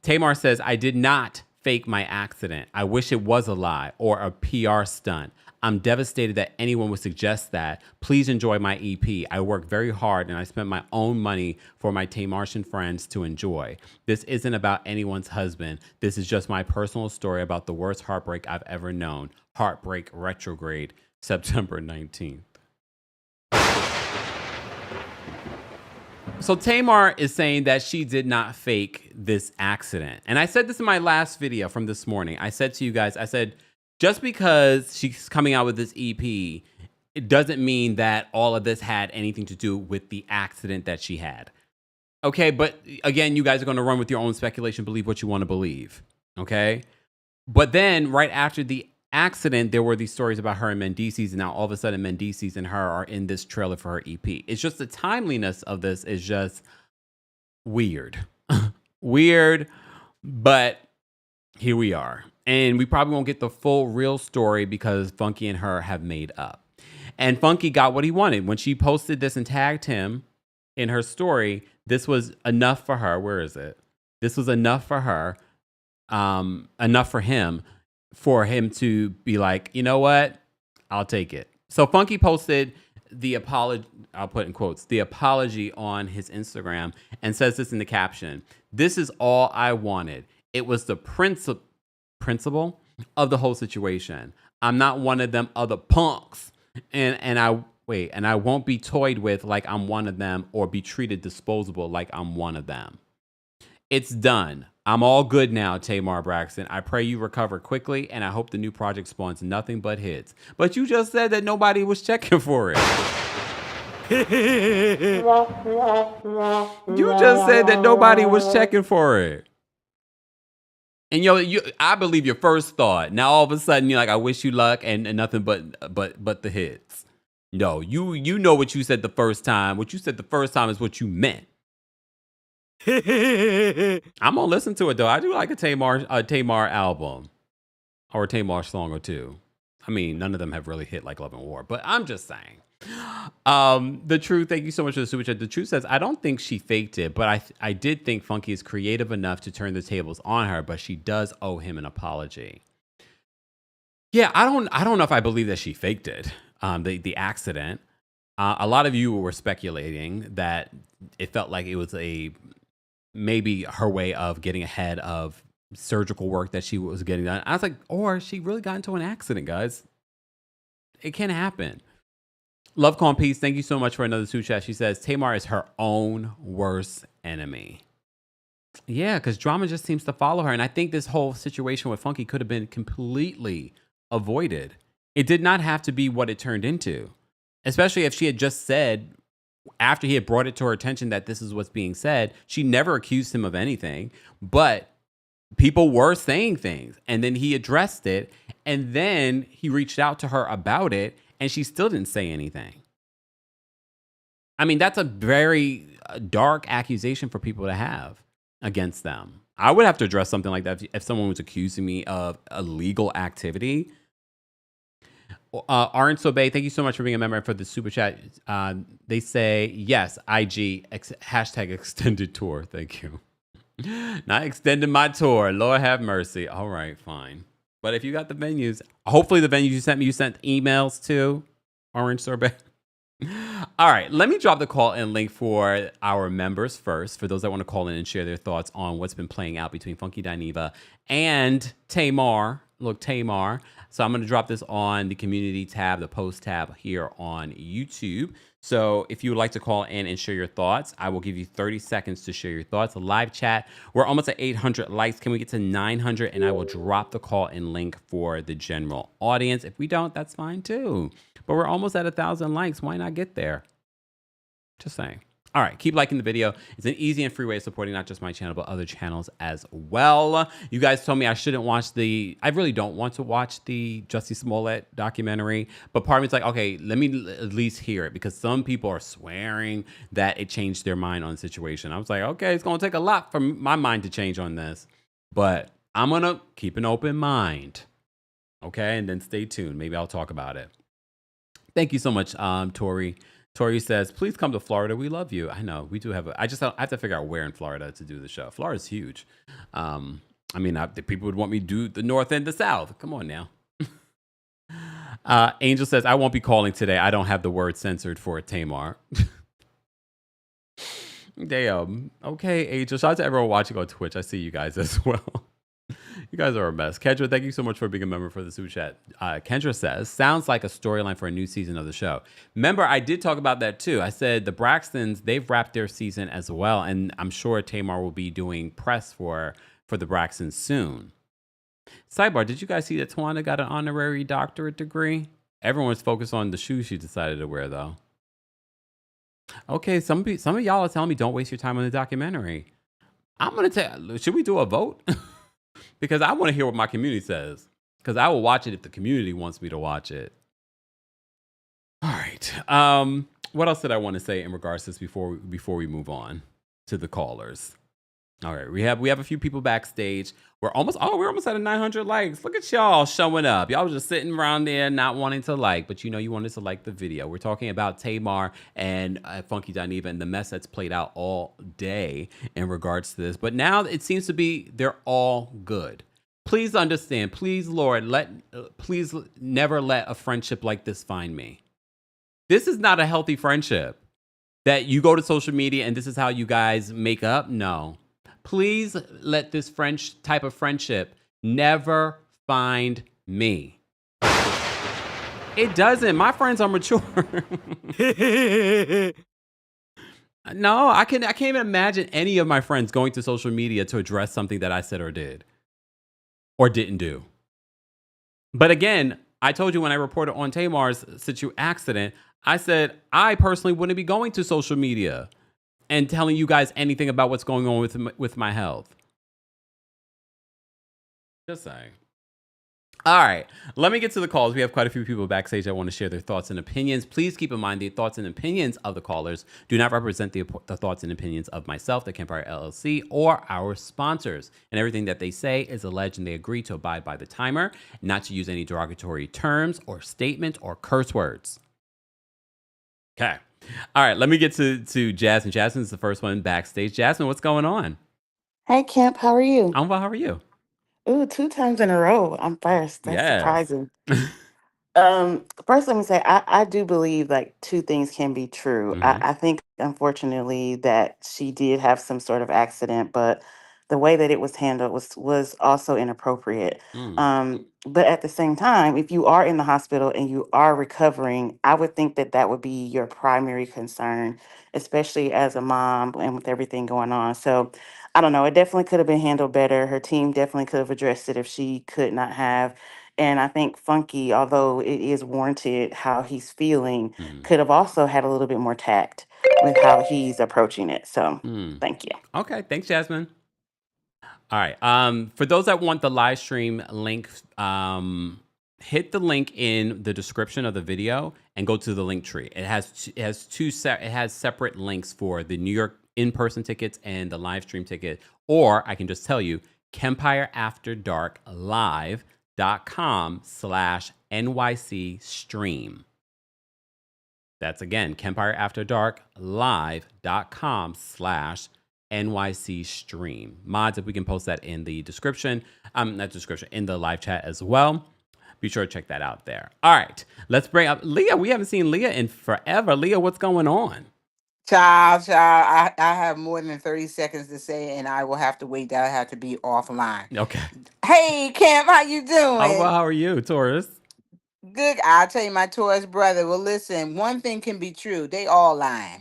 Tamar says, I did not fake my accident. I wish it was a lie or a PR stunt. I'm devastated that anyone would suggest that. Please enjoy my EP. I work very hard and I spent my own money for my Tamartian friends to enjoy. This isn't about anyone's husband. This is just my personal story about the worst heartbreak I've ever known. Heartbreak retrograde, September 19th. So Tamar is saying that she did not fake this accident. And I said this in my last video from this morning. I said to you guys, I said, just because she's coming out with this EP, it doesn't mean that all of this had anything to do with the accident that she had. Okay, but again, you guys are going to run with your own speculation, believe what you want to believe. Okay? But then right after the accident, there were these stories about her and Mendices, and now all of a sudden Mendices and her are in this trailer for her EP. It's just the timeliness of this is just weird. Weird, but here we are. And we probably won't get the full real story because Funky and her have made up. And Funky got what he wanted. When she posted this and tagged him in her story, this was enough for her. Where is it? This was enough for her, enough for him to be like, you know what? I'll take it. So Funky posted the apology, I'll put in quotes, the apology on his Instagram and says this in the caption. This is all I wanted. It was the principle of the whole situation. I'm not one of them other punks. And I won't be toyed with like I'm one of them or be treated disposable like I'm one of them. It's done. I'm all good now, Tamar Braxton. I pray you recover quickly, and I hope the new project spawns nothing but hits. But you just said that nobody was checking for it. You just said that nobody was checking for it. And I believe your first thought. Now all of a sudden you're like, I wish you luck and nothing but the hits. No, you know what you said the first time. What you said the first time is what you meant. I'm gonna listen to it though. I do like a Tamar album or a Tamar song or two. I mean, none of them have really hit like Love and War, but I'm just saying. The Truth, thank you so much for the super chat. The Truth says, I don't think she faked it, but I did think Funky is creative enough to turn the tables on her, but she does owe him an apology. Yeah, I don't know if I believe that she faked it. The accident. A lot of you were speculating that it felt like it was maybe her way of getting ahead of surgical work that she was getting done. I was like, or she really got into an accident, guys. It can happen. Love, Calm, Peace. Thank you so much for another super chat. She says, Tamar is her own worst enemy. Yeah, because drama just seems to follow her. And I think this whole situation with Funky could have been completely avoided It did not have to be what it turned into, especially if she had just said, after he had brought it to her attention that this is what's being said, she never accused him of anything, but people were saying things, and then he addressed it, and then he reached out to her about it, and she still didn't say anything. I mean, that's a very dark accusation for people to have against them. I would have to address something like that if someone was accusing me of illegal activity. Aren't so Bay, thank you so much for being a member for the super chat. They say, yes, IG, hashtag extended tour. Thank you. Not extending my tour. Lord have mercy. All right, fine. But if you got the venues, hopefully the venues you sent emails to Orange Sorbet. All right, let me drop the call-in link for our members first, for those that want to call in and share their thoughts on what's been playing out between Funky Dineva and Tamar. Look, Tamar. So I'm going to drop this on the community tab, the post tab here on YouTube. So if you would like to call in and share your thoughts, I will give you 30 seconds to share your thoughts. A live chat. We're almost at 800 likes. Can we get to 900? And I will drop the call-in link for the general audience. If we don't, that's fine too. But we're almost at 1,000 likes. Why not get there? Just saying. All right, keep liking the video. It's an easy and free way of supporting not just my channel, but other channels as well. You guys told me I shouldn't watch I really don't want to watch the Jussie Smollett documentary, but part of me is like, okay, let me at least hear it, because some people are swearing that it changed their mind on the situation. I was like, okay, it's gonna take a lot for my mind to change on this, but I'm gonna keep an open mind, okay? And then stay tuned. Maybe I'll talk about it. Thank you so much, Tori. Tori says, please come to Florida. We love you. I know, we do have I have to figure out where in Florida to do the show. Florida's huge. I mean, the people would want me to do the north and the south. Come on now. Angel says, I won't be calling today. I don't have the word censored for it, Tamar. Damn. Okay, Angel. Shout out to everyone watching on Twitch. I see you guys as well. You guys are a mess. Kendra, thank you so much for being a member for the super chat. Kendra says, sounds like a storyline for a new season of the show. Remember, I did talk about that too. I said the Braxtons, they've wrapped their season as well, and I'm sure Tamar will be doing press for the Braxtons soon. Sidebar, did you guys see that Tawana got an honorary doctorate degree? Everyone's focused on the shoes she decided to wear, though. Okay, some of y'all are telling me don't waste your time on the documentary. I'm going to tell, should we do a vote? Because I want to hear what my community says. Because I will watch it if the community wants me to watch it. All right. What else did I want to say in regards to this before we move on to the callers? All right. We have a few people backstage. We're almost at 900 likes. Look at y'all showing up. Y'all was just sitting around there not wanting to like, but you wanted to like the video. We're talking about Tamar and Funky Dineva and the mess that's played out all day in regards to this. But now it seems to be they're all good. Please understand. Please, Lord, please never let a friendship like this find me. This is not a healthy friendship that you go to social media and this is how you guys make up. No. Please let this type of friendship never find me. It doesn't. My friends are mature. No, I can't even imagine any of my friends going to social media to address something that I said or did or didn't do. But again, I told you when I reported on Tamar's accident, I said I personally wouldn't be going to social media and telling you guys anything about what's going on with my health. Just saying. All right, let me get to the calls. We have quite a few people backstage that want to share their thoughts and opinions. Please keep in mind the thoughts and opinions of the callers do not represent the thoughts and opinions of myself, TheKempire LLC, or our sponsors. And everything that they say is alleged, and they agree to abide by the timer, not to use any derogatory terms or statements or curse words. Okay. All right, let me get to Jasmine. Jasmine's the first one backstage. Jasmine, what's going on? Hey, Kemp, how are you? I'm well. How are you? Ooh, 2 times in a row. I'm first. That's Yes. surprising. First, let me say I do believe like two things can be true. Mhm. I think unfortunately that she did have some sort of accident, but the way that it was handled was also inappropriate. But at the same time, if you are in the hospital and you are recovering, I would think that that would be your primary concern, especially as a mom and with everything going on. So I don't know. It definitely could have been handled better. Her team definitely could have addressed it if she could not have And I think Funky, although it is warranted how he's feeling, Mhm. could have also had a little bit more tact with how he's approaching it. So thank you. Okay, thanks, Jasmine. All right. For those that want the live stream link, hit the link in the description of the video and go to the link tree. It has separate links for the New York in-person tickets and the live stream ticket. Or I can just tell you, KempireAfterDarkLive.com/NYC stream. That's again, KempireAfterDarkLive.com/NYC stream. Mods, if we can post that in the description, in the live chat as well. Be sure to check that out there. All right, let's bring up Leah. We haven't seen Leah in forever. Leah, what's going on? Child, I have more than 30 seconds to say, and I will have to wait. That I have to be offline. Okay. Hey, Cam, how you doing? How are you, Taurus? Good. I'll tell you, my Taurus brother. Well, listen, one thing can be true. They all lying.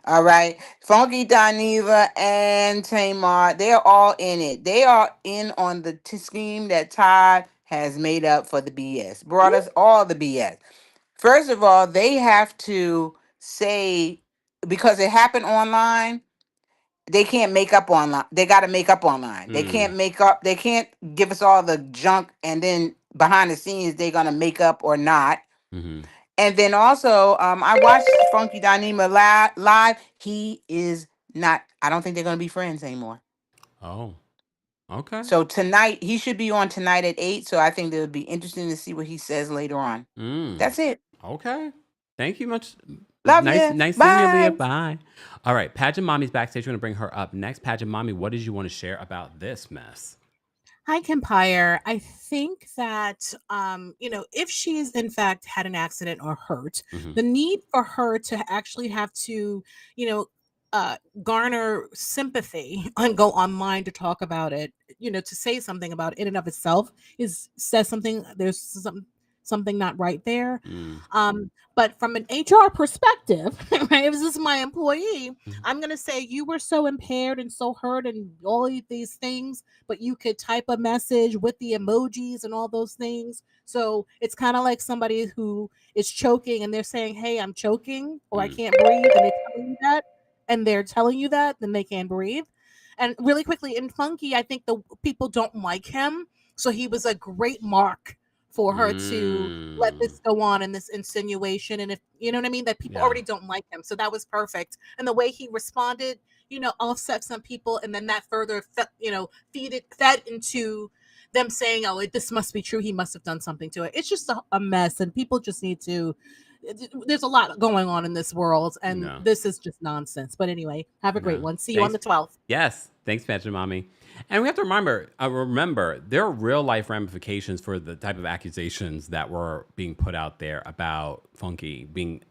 All right. Funky Dineva and Tamar, they're all in it. They are in on the scheme that Todd has made up for the BS. Brought us all the BS. First of all, they have to say, because it happened online, they can't make up online. They got to make up online. They can't make up. They can't give us all the junk and then behind the scenes they're gonna make up or not. Mm-hmm. And then also, I watched Funky Dinema live. He is not. I don't think they're gonna be friends anymore. Oh, okay. So tonight he should be on tonight at 8. So I think it'll be interesting to see what he says later on. That's it. Okay. Thank you much. Love nice, you. nice seeing you, Leah. Bye. All right, Pageant Mommy's backstage. We're gonna bring her up next. Pageant Mommy, what did you want to share about this mess? Hi, Kempire. I think that, if she's in fact had an accident or hurt, the need for her to actually have to, garner sympathy and go online to talk about it, to say something about it in and of itself says something. There's something not right there. But from an HR perspective, right, if this is my employee, I'm going to say you were so impaired and so hurt and all of these things, but you could type a message with the emojis and all those things. So it's kind of like somebody who is choking and they're saying, hey, I'm choking or I can't breathe. And they're telling you that, then they can't breathe. And really quickly in Funky, I think the people don't like him. So he was a great mark for her to let this go on in this insinuation. And if you know what I mean, that people already don't like him. So that was perfect. And the way he responded, offset some people. And then that further, fed into them saying, oh, this must be true. He must have done something to it. It's just a mess. And people just need to, there's a lot going on in this world. And this is just nonsense. But anyway, have a great one. See you on the 12th. Yes. Thanks, Pageant Mommy. And we have to remember, there are real life ramifications for the type of accusations that were being put out there about Funky being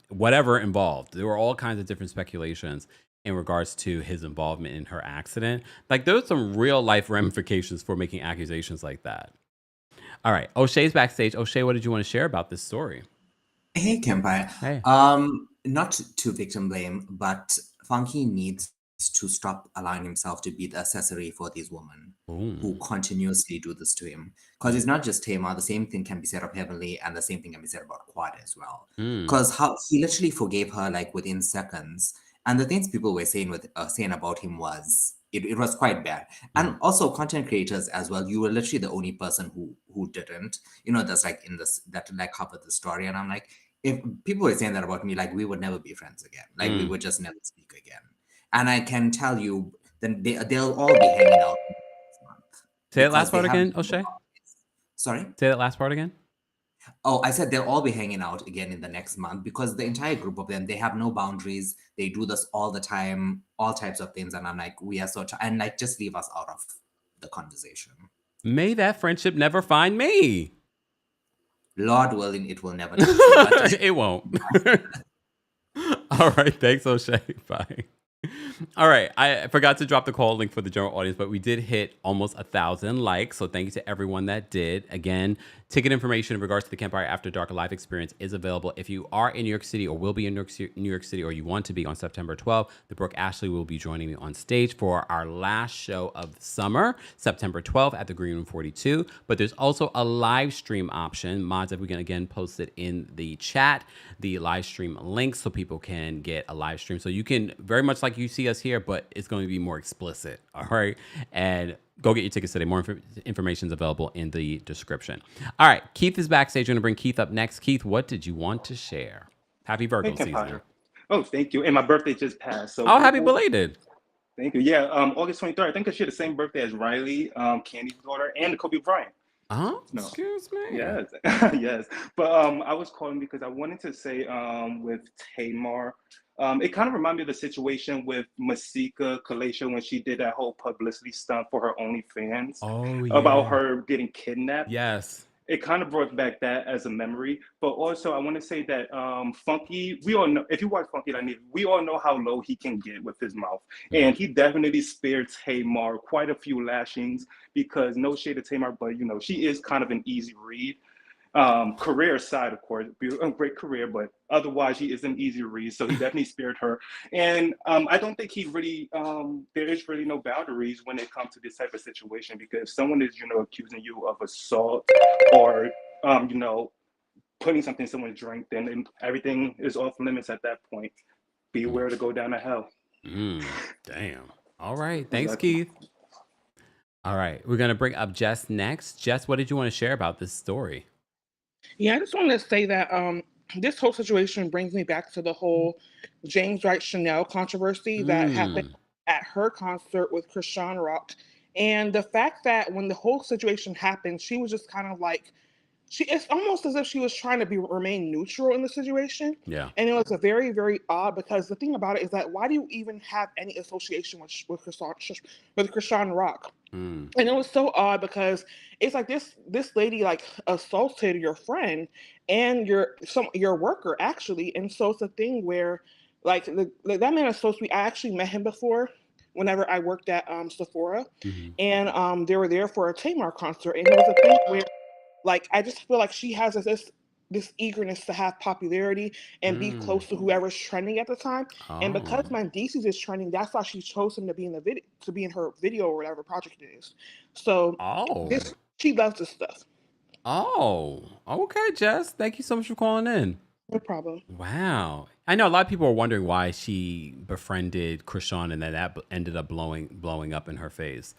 whatever involved. There were all kinds of different speculations in regards to his involvement in her accident. Like there's some real life ramifications for making accusations like that. All right, O'Shea's backstage. O'Shea, what did you want to share about this story? Hey, Kempire. Hey. Not to victim blame, but Funky needs to stop allowing himself to be the accessory for these women who continuously do this to him. Because it's not just Tamar, the same thing can be said of Heavenly, and the same thing can be said about Quad as well. Because how he literally forgave her like within seconds. And the things people were saying about him was it was quite bad. And also content creators as well, you were literally the only person who didn't. That's like that like covered the story. And I'm like, if people were saying that about me, like we would never be friends again. Like we would just never speak again. And I can tell you, then they'll all be hanging out next month. Say that last part again, O'Shea. Sorry? Say that last part again. Oh, I said they'll all be hanging out again in the next month because the entire group of them, they have no boundaries. They do this all the time, all types of things. And I'm like, we are and like, just leave us out of the conversation. May that friendship never find me. Lord willing, it will never. It won't. All right. Thanks, O'Shea. Bye. All right. I forgot to drop the call link for the general audience, but we did hit almost 1,000 likes. So thank you to everyone that did. Again, ticket information in regards to the Kempire After Dark live experience is available. If you are in New York City or will be in New York City or you want to be on September 12th, the Brooke Ashley will be joining me on stage for our last show of the summer, September 12th at the Green Room 42. But there's also a live stream option. Mods, if we can again post it in the chat, the live stream link so people can get a live stream. So you can very much like you see us here, but it's going to be more explicit. All right. And go get your tickets today. More information is available in the description. All right. Keith is backstage. We're going to bring Keith up next. Keith, what did you want to share? Happy Virgo season. Oh, thank you. And my birthday just passed. So happy belated. Thank you. Yeah, August 23rd. I think she had the same birthday as Riley, Candy's daughter, and Kobe Bryant. No. Excuse me. Yes, yes. But I was calling because I wanted to say with Tamar, it kind of reminded me of the situation with Masika Kalacia when she did that whole publicity stunt for her OnlyFans about her getting kidnapped. Yes. It kind of brought back that as a memory. But also, I want to say that Funky, we all know, if you watch Funky Dineva, we all know how low he can get with his mouth. And he definitely spared Tamar quite a few lashings because no shade to Tamar, but, you know, she is kind of an easy read. Career side, of course, a great career, but otherwise he is an easy read, so he definitely spared her. And I don't think he really, there is really no boundaries when it comes to this type of situation, because if someone is, you know, accusing you of assault or, you know, putting something in someone's drink, then everything is off limits at that point. Beware to go down to hell. Damn. All right. Thanks, Keith. All right. We're going to bring up Jess next. Jess, what did you want to share about this story? Yeah, I just wanted to say that this whole situation brings me back to the whole James Wright Chanel controversy that happened at her concert with Krishan Rock. And the fact that when the whole situation happened, she was just kind of like, it's almost as if she was trying to remain neutral in the situation. Yeah. And it was a very, very odd, because the thing about it is that why do you even have any association with Krishan Rock? And it was so odd because it's like this lady like assaulted your friend and your worker actually. And so it's a thing where like that man is so sweet. I actually met him before whenever I worked at Sephora, and they were there for a Tamar concert, and it was a thing where like I just feel like she has this eagerness to have popularity and be close to whoever's trending at the time. And because Mendices is trending, that's why she chose him to be in the video, to be in her video or whatever project it is. So she loves this stuff. Oh, okay, Jess. Thank you so much for calling in. No problem. Wow. I know a lot of people are wondering why she befriended Krishan and then that ended up blowing up in her face.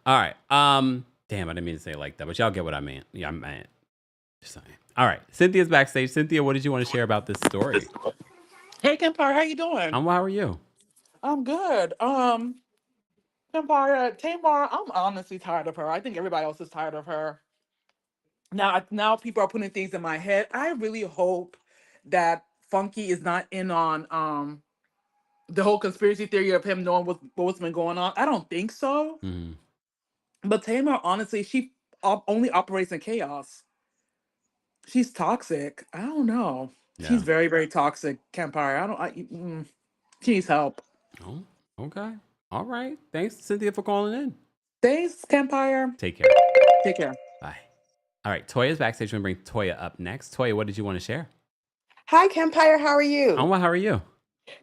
All right. Damn, I didn't mean to say it like that, but y'all get what I meant. Yeah, I meant. Just saying. All right. Cynthia's backstage. Cynthia, what did you want to share about this story? Hey, Kempire, how you doing? How are you? I'm good. Kempire, Tamar, I'm honestly tired of her. I think everybody else is tired of her. Now people are putting things in my head. I really hope that Funky is not in on the whole conspiracy theory of him knowing what's been going on. I don't think so. But Tamar, honestly, she only operates in chaos. She's toxic. I don't know. Yeah. She's very, very toxic, Kempire. She needs help. Oh, okay. All right. Thanks, Cynthia, for calling in. Thanks, Kempire. Take care. Take care. Bye. All right. Toya's backstage. We're going to bring Toya up next. Toya, what did you want to share? Hi, Kempire. How are you? I'm well. How are you?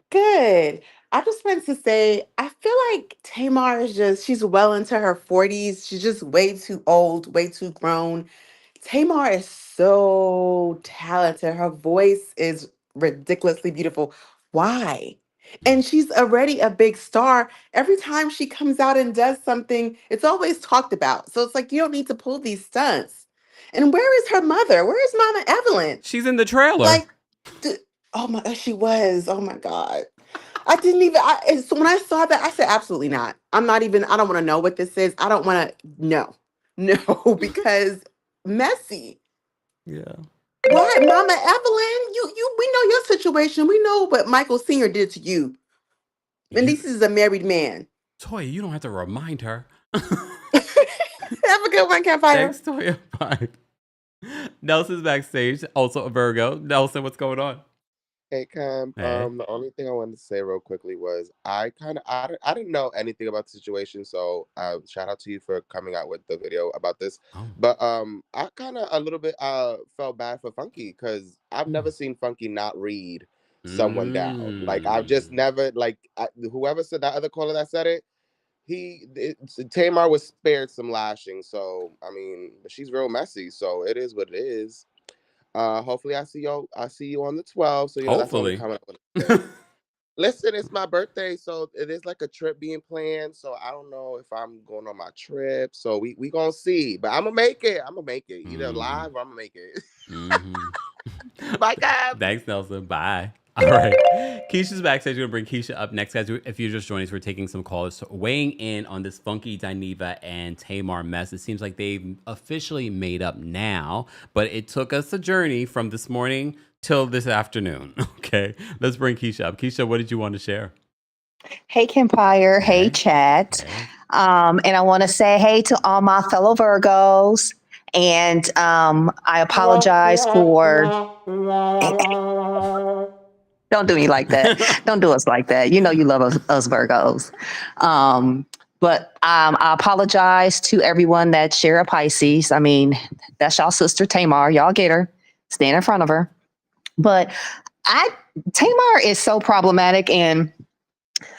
Good. I just wanted to say, I feel like Tamar she's well into her 40s. She's just way too old, way too grown. Tamar is so talented. Her voice is ridiculously beautiful. Why? And she's already a big star. Every time she comes out and does something, it's always talked about. So it's like, you don't need to pull these stunts. And where is her mother? Where is Mama Evelyn? She's in the trailer. Like, oh my, she was. Oh my God. So when I saw that, I said, absolutely not. I don't want to know what this is. I don't want to know. No, because messy. Yeah. Why, Mama Evelyn? We know your situation. We know what Michael Sr. did to you. And this is a married man. Toya, you don't have to remind her. Have a good one, Kempire. Thanks, Toya. Bye. Nelson's backstage, also a Virgo. Nelson, what's going on? Hey Cam, Hey. the only thing I wanted to say real quickly was I didn't know anything about the situation, so shout out to you for coming out with the video about this. Oh. But I kind of a little bit felt bad for Funky because I've never seen Funky not read someone down. Like I've just never whoever said that other caller that said it, Tamar was spared some lashing. So I mean, but she's real messy, so it is what it is. Hopefully I see you on the 12th. So that's what I'm Hopefully. coming up with. Listen, it's my birthday, so it is like a trip being planned. So I don't know if I'm going on my trip. So we gonna see. But I'm gonna make it. Either live or I'm gonna make it. Bye, Cam. Thanks, Nelson. Bye. All right. Keisha's backstage. We're going to bring Keisha up next, guys. If you're just joining us, we're taking some calls weighing in on this funky Dineva and Tamar mess. It seems like they've officially made up now, but it took us a journey from this morning till this afternoon. Okay. Let's bring Keisha up. Keisha, what did you want to share? Hey, Kempire. Hey, chat. And I want to say hey to all my fellow Virgos. And I apologize for... Don't do me like that. Don't do us like that. You know you love us Virgos. But I apologize to everyone that share a Pisces. I mean, that's y'all sister Tamar. Y'all get her. Stand in front of her. But Tamar is so problematic, and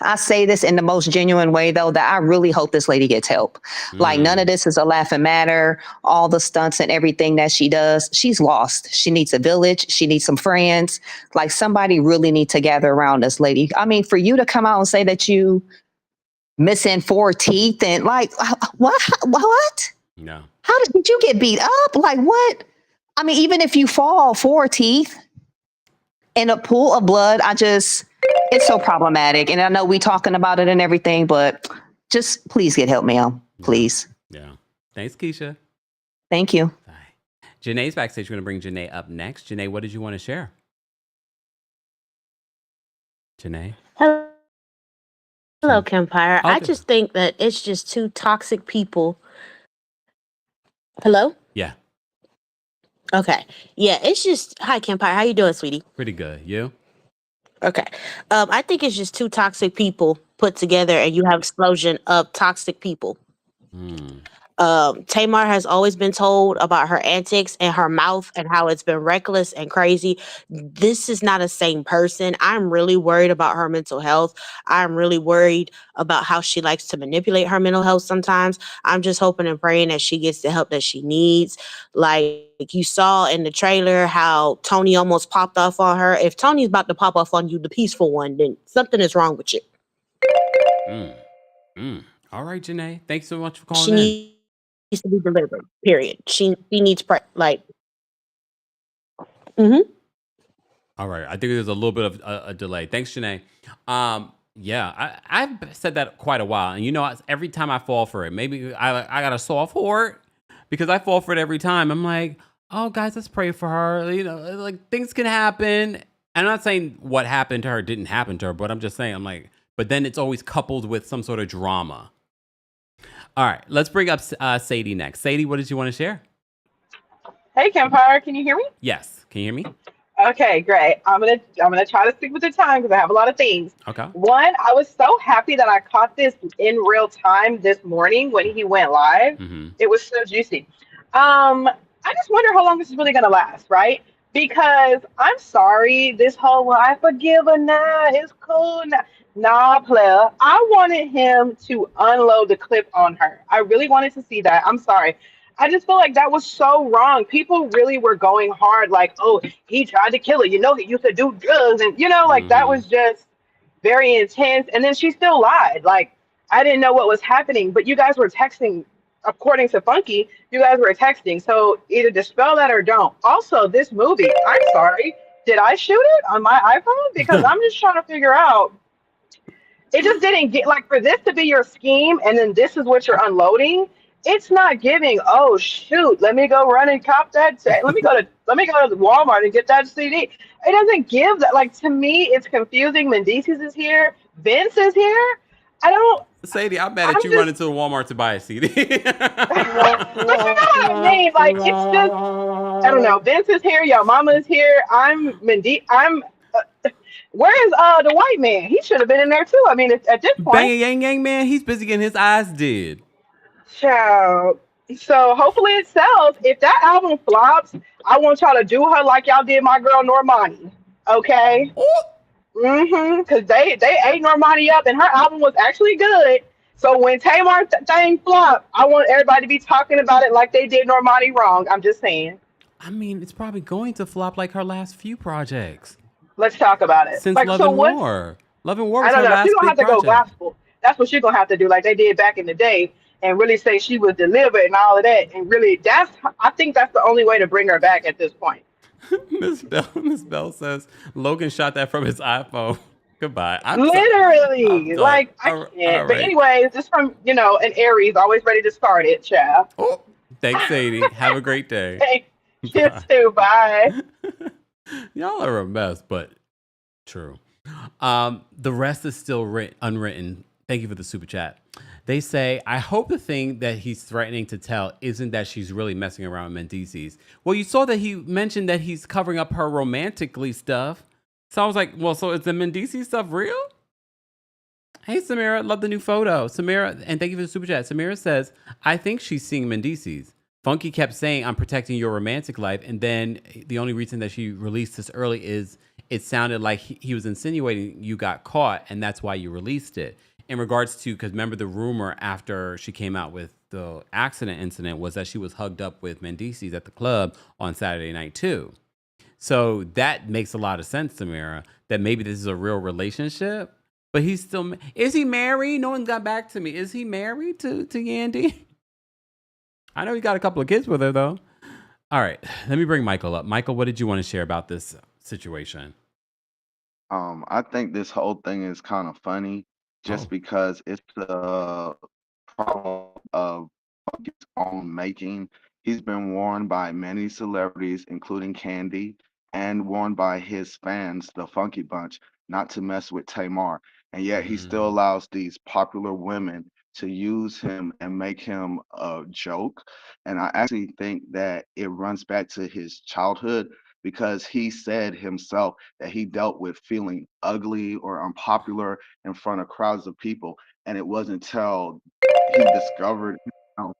I say this in the most genuine way, though, that I really hope this lady gets help. Like, none of this is a laughing matter. All the stunts and everything that she does, she's lost. She needs a village. She needs some friends. Like, somebody really needs to gather around this lady. I mean, for you to come out and say that you missing 4 teeth and like, what? No. How did you get beat up? Like, what? I mean, even if you fall 4 teeth in a pool of blood, it's so problematic. And I know we talking about it and everything, but just please get help, ma'am. Please. Yeah. Thanks, Keisha. Thank you. Bye. Janae's backstage. We're going to bring Janae up next. Janae, what did you want to share? Janae? Hello, Kempire. I just think that it's just 2 toxic people. Hello? Yeah. Okay. Yeah, it's just... Hi, Kempire. How you doing, sweetie? Pretty good. You? Okay. I think it's just 2 toxic people put together, and you have an explosion of toxic people. Tamar has always been told about her antics and her mouth and how it's been reckless and crazy. This is not a sane person. I'm really worried about her mental health. I'm really worried about how she likes to manipulate her mental health sometimes. I'm just hoping and praying that she gets the help that she needs. Like you saw in the trailer how Tony almost popped off on her. If Tony's about to pop off on you, the peaceful one, then something is wrong with you. All right, Janae. Thanks so much for calling She needs to be delivered, period. She needs All right. I think there's a little bit of a delay. Thanks, Janae. Yeah, I've said that quite a while. And you know, every time I fall for it, maybe I got a soft heart because I fall for it every time. I'm like, oh, guys, let's pray for her. You know, like things can happen. I'm not saying what happened to her didn't happen to her, but I'm just saying, I'm like, but then it's always coupled with some sort of drama. All right, let's bring up Sadie next. Sadie, what did you want to share? Hey, Kempire, can you hear me? Yes. Can you hear me? Okay, great. I'm gonna try to stick with the time because I have a lot of things. Okay. One, I was so happy that I caught this in real time this morning when he went live. It was so juicy. I just wonder how long this is really gonna last, right? Because I'm sorry, this whole well, I forgive her now, it's cool now. Nah, player. I wanted him to unload the clip on her. I really wanted to see that. I'm sorry. I just feel like that was so wrong. People really were going hard, like, oh, he tried to kill her. You know, he used to do drugs. And, you know, like that was just very intense. And then she still lied. Like, I didn't know what was happening, but you guys were texting. According to Funky, you guys were texting. So either dispel that or don't. Also, this movie, I'm sorry. Did I shoot it on my iPhone? Because I'm just trying to figure out. It just didn't get, like, for this to be your scheme and then this is what you're unloading. It's not giving, oh shoot, let me go run and cop that. Let me go to Walmart and get that CD. It doesn't give that. Like, to me, it's confusing. Mendices is here. Vince is here. I don't. Sadie, I'm mad at you running to the Walmart to buy a CD. But you know what I mean? Like, it's just, I don't know. Vince is here. Yo mama is here. I'm Where's the white man? He should have been in there too. I mean, at this point, Bang Yang Yang Man, he's busy getting his eyes did. child. So hopefully it sells. If that album flops, I want y'all to do her like y'all did my girl Normani. Okay. Oh, Cause they ate Normani up, and her album was actually good. So when Tamar thing flopped, I want everybody to be talking about it like they did Normani wrong. I'm just saying. I mean, it's probably going to flop like her last few projects. Let's talk about it. Since Like, Love so and what's War. Love and War I was don't her know. She's last gonna big have to go project. gospel. That's what she's gonna have to do, like they did back in the day, and really say she was delivered and all of that. And really, I think that's the only way to bring her back at this point. Miss Bell says Logan shot that from his iPhone. Goodbye. I'm Literally, done. like I All can't. But right. anyways, just from an Aries, always ready to start it, child. Oh, thanks, Sadie. Have a great day. Hey, you Bye. too. Bye. Y'all are a mess, but true. The rest is still unwritten. Thank you for the super chat. They say, I hope the thing that he's threatening to tell isn't that she's really messing around with Mendices. Well, you saw that he mentioned that he's covering up her romantically stuff. So I was like, well, so is the Mendices stuff real? Hey, Samira, love the new photo. Samira, and thank you for the super chat. Samira says, I think she's seeing Mendices. Funky kept saying, I'm protecting your romantic life. And then the only reason that she released this early is it sounded like he was insinuating you got caught, and that's why you released it. In regards to, because remember the rumor after she came out with the accident incident was that she was hugged up with Mendices at the club on Saturday night too. So that makes a lot of sense, Samira, that maybe this is a real relationship. But he's still, is he married? No one got back to me. Is he married to Yandy? I know he got a couple of kids with her though. All right, let me bring Michael up. Michael, what did you want to share about this situation? I think this whole thing is kind of funny just because it's the problem of his own making. He's been warned by many celebrities, including Candy, and warned by his fans, the Funky Bunch, not to mess with Tamar. And yet he still allows these popular women to use him and make him a joke. And I actually think that it runs back to his childhood because he said himself that he dealt with feeling ugly or unpopular in front of crowds of people. And it wasn't until he discovered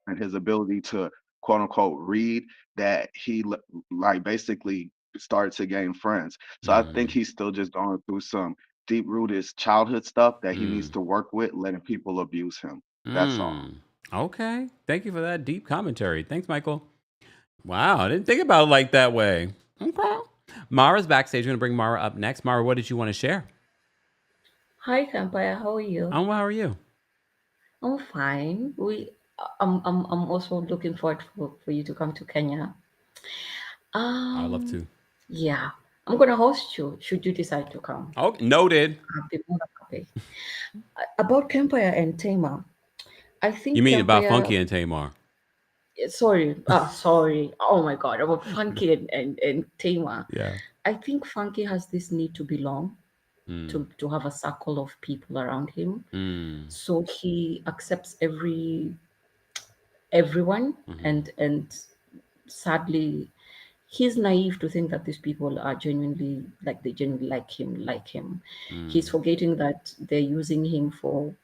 and his ability to quote unquote read that he like basically started to gain friends. So I think he's still just going through some deep rooted childhood stuff that he needs to work with, letting people abuse him. That's all. Okay. Thank you for that deep commentary. Thanks, Michael. Wow, I didn't think about it like that way. Okay. Mara's backstage. We're going to bring Mara up next. Mara, what did you want to share? Hi, Kempire. How are you? How are you? I'm fine. I'm also looking forward for you to come to Kenya. I love to. Yeah, I'm gonna host you should you decide to come. Oh, noted. I'll be more than happy. About Kempire and Tamar, I think You mean about Kempire. Funky and Tamar? Sorry. Oh my God, about Funky and Tamar. Yeah. I think Funky has this need to belong, to have a circle of people around him. So he accepts everyone, and sadly, he's naive to think that these people are genuinely like him. He's forgetting that they're using him for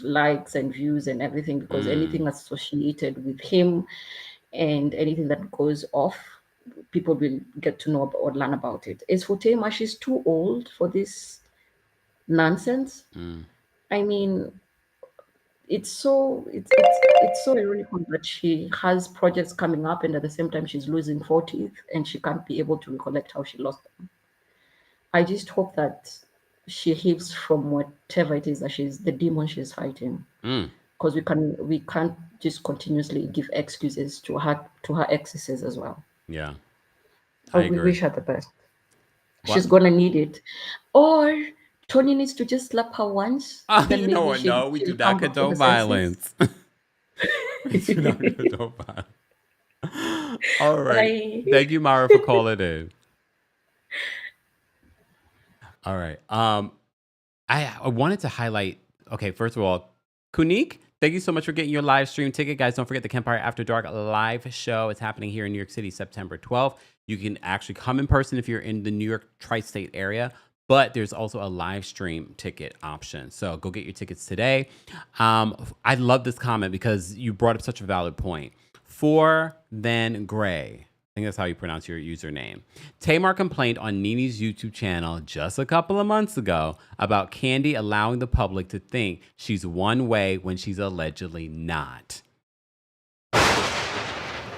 likes and views and everything, because anything associated with him and anything that goes off, people will get to know about or learn about it. As for Tema, she's too old for this nonsense. I mean, it's so ironical that she has projects coming up and at the same time she's losing 40th and she can't be able to recollect how she lost them. I just hope that she heals from whatever it is that the demon she's fighting. Because we can't just continuously give excuses to her excesses as well. Yeah. We wish her the best. She's gonna need it. Or Tony needs to just slap her once. Then you know what? No, we do not condone violence. We do not condone violence. All right. Bye. Thank you, Mara, for calling in. All right. I wanted to highlight, okay, first of all, Kunique, Thank you so much for getting your live stream ticket. Guys, don't forget the Kempire After Dark live show. It's happening here in New York City, September 12th. You can actually come in person if you're in the New York tri-state area, but there's also a live stream ticket option. So go get your tickets today. I love this comment because you brought up such a valid point. For Then Gray. I think that's how you pronounce your username. Tamar complained on Nene's YouTube channel just a couple of months ago about Kandi allowing the public to think she's one way when she's allegedly not.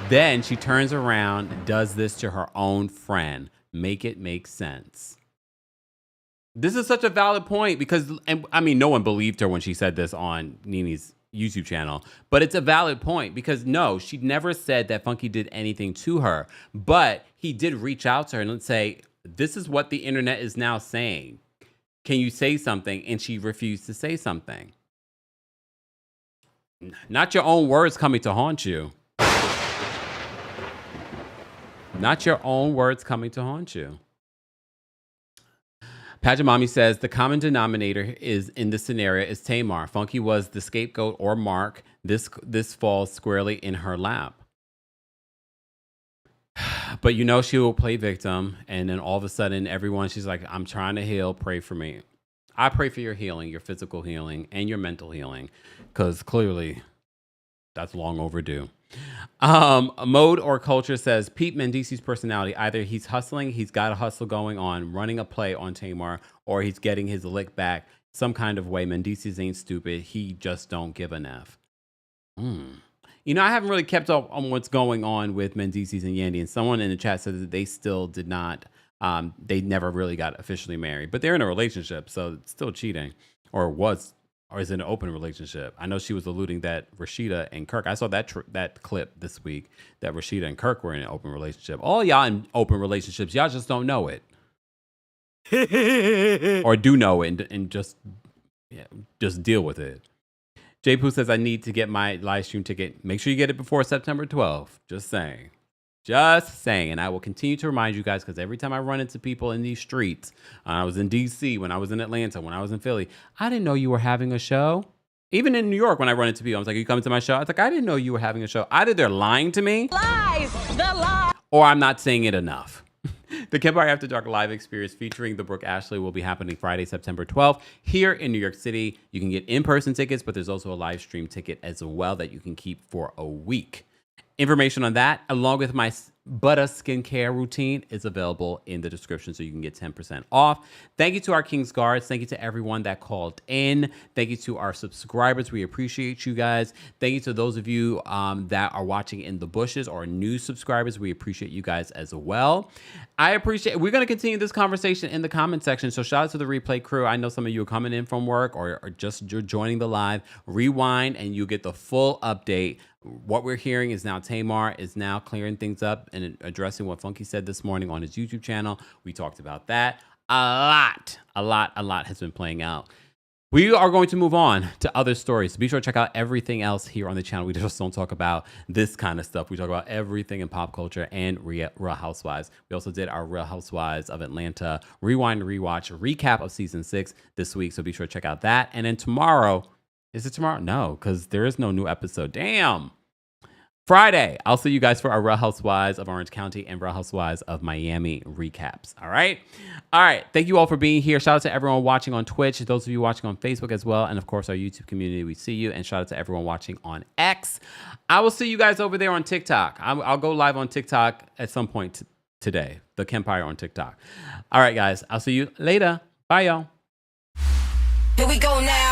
Then she turns around and does this to her own friend. Make it make sense. This is such a valid point because, and I mean, no one believed her when she said this on Nene's YouTube channel, but it's a valid point because no, she never said that Funky did anything to her, but he did reach out to her and say, this is what the internet is now saying. Can you say something? And she refused to say something. Not your own words coming to haunt you. Not your own words coming to haunt you. Pajamami says the common denominator is in this scenario is Tamar. Funky was the scapegoat or mark. This falls squarely in her lap. But you know she will play victim, and then all of a sudden she's like, I'm trying to heal, pray for me. I pray for your healing, your physical healing, and your mental healing, because clearly that's long overdue. Mode or Culture says Pete Mendici's personality, either he's hustling, he's got a hustle going on, running a play on Tamar, or he's getting his lick back some kind of way. Mendici's ain't stupid. He just don't give an F. You know, I haven't really kept up on what's going on with Mendici's and Yandy, and someone in the chat said that they still did not, they never really got officially married, but they're in a relationship, so it's still cheating, or is it an open relationship? I know she was alluding that Rashida and Kirk, I saw that clip this week that Rashida and Kirk were in an open relationship. All y'all in open relationships, y'all just don't know it. Or do know it and just deal with it. J Poo says, I need to get my live stream ticket. Make sure you get it before September 12th. Just saying. Just saying. And I will continue to remind you guys, because every time I run into people in these streets, I was in DC, when I was in Atlanta, when I was in Philly, I didn't know you were having a show. Even in New York, when I run into people, I was like, are you coming to my show? I was like, I didn't know you were having a show. Either they're lying to me, or I'm not saying it enough. The Kempire After Dark live experience featuring the Brooke Ashley will be happening Friday, September 12th here in New York City. You can get in-person tickets, but there's also a live stream ticket as well that you can keep for a week. Information on that, along with my Butter skincare routine, is available in the description, so you can get 10% off. Thank you to our King's Guards. Thank you to everyone that called in. Thank you to our subscribers. We appreciate you guys. Thank you to those of you that are watching in the bushes or new subscribers. We appreciate you guys as well. We're going to continue this conversation in the comment section. So shout out to the replay crew. I know some of you are coming in from work or just joining the live. Rewind and you get the full update. What we're hearing is now Tamar is now clearing things up and addressing what Funky said this morning on his YouTube channel. We talked about that. A lot has been playing out. We are going to move on to other stories. Be sure to check out everything else here on the channel. We just don't talk about this kind of stuff. We talk about everything in pop culture and Real Housewives. We also did our Real Housewives of Atlanta Rewind and Rewatch recap of season 6 this week. So be sure to check out that. And then tomorrow, is it tomorrow? No, because there is no new episode. Damn. Friday, I'll see you guys for our Real Housewives of Orange County and Real Housewives of Miami recaps. All right. Thank you all for being here. Shout out to everyone watching on Twitch, those of you watching on Facebook as well, and of course our YouTube community. We see you. And shout out to everyone watching on X. I will see you guys over there on TikTok. I'll go live on TikTok at some point today. The Kempire on TikTok. All right, guys. I'll see you later. Bye, y'all. Here we go now.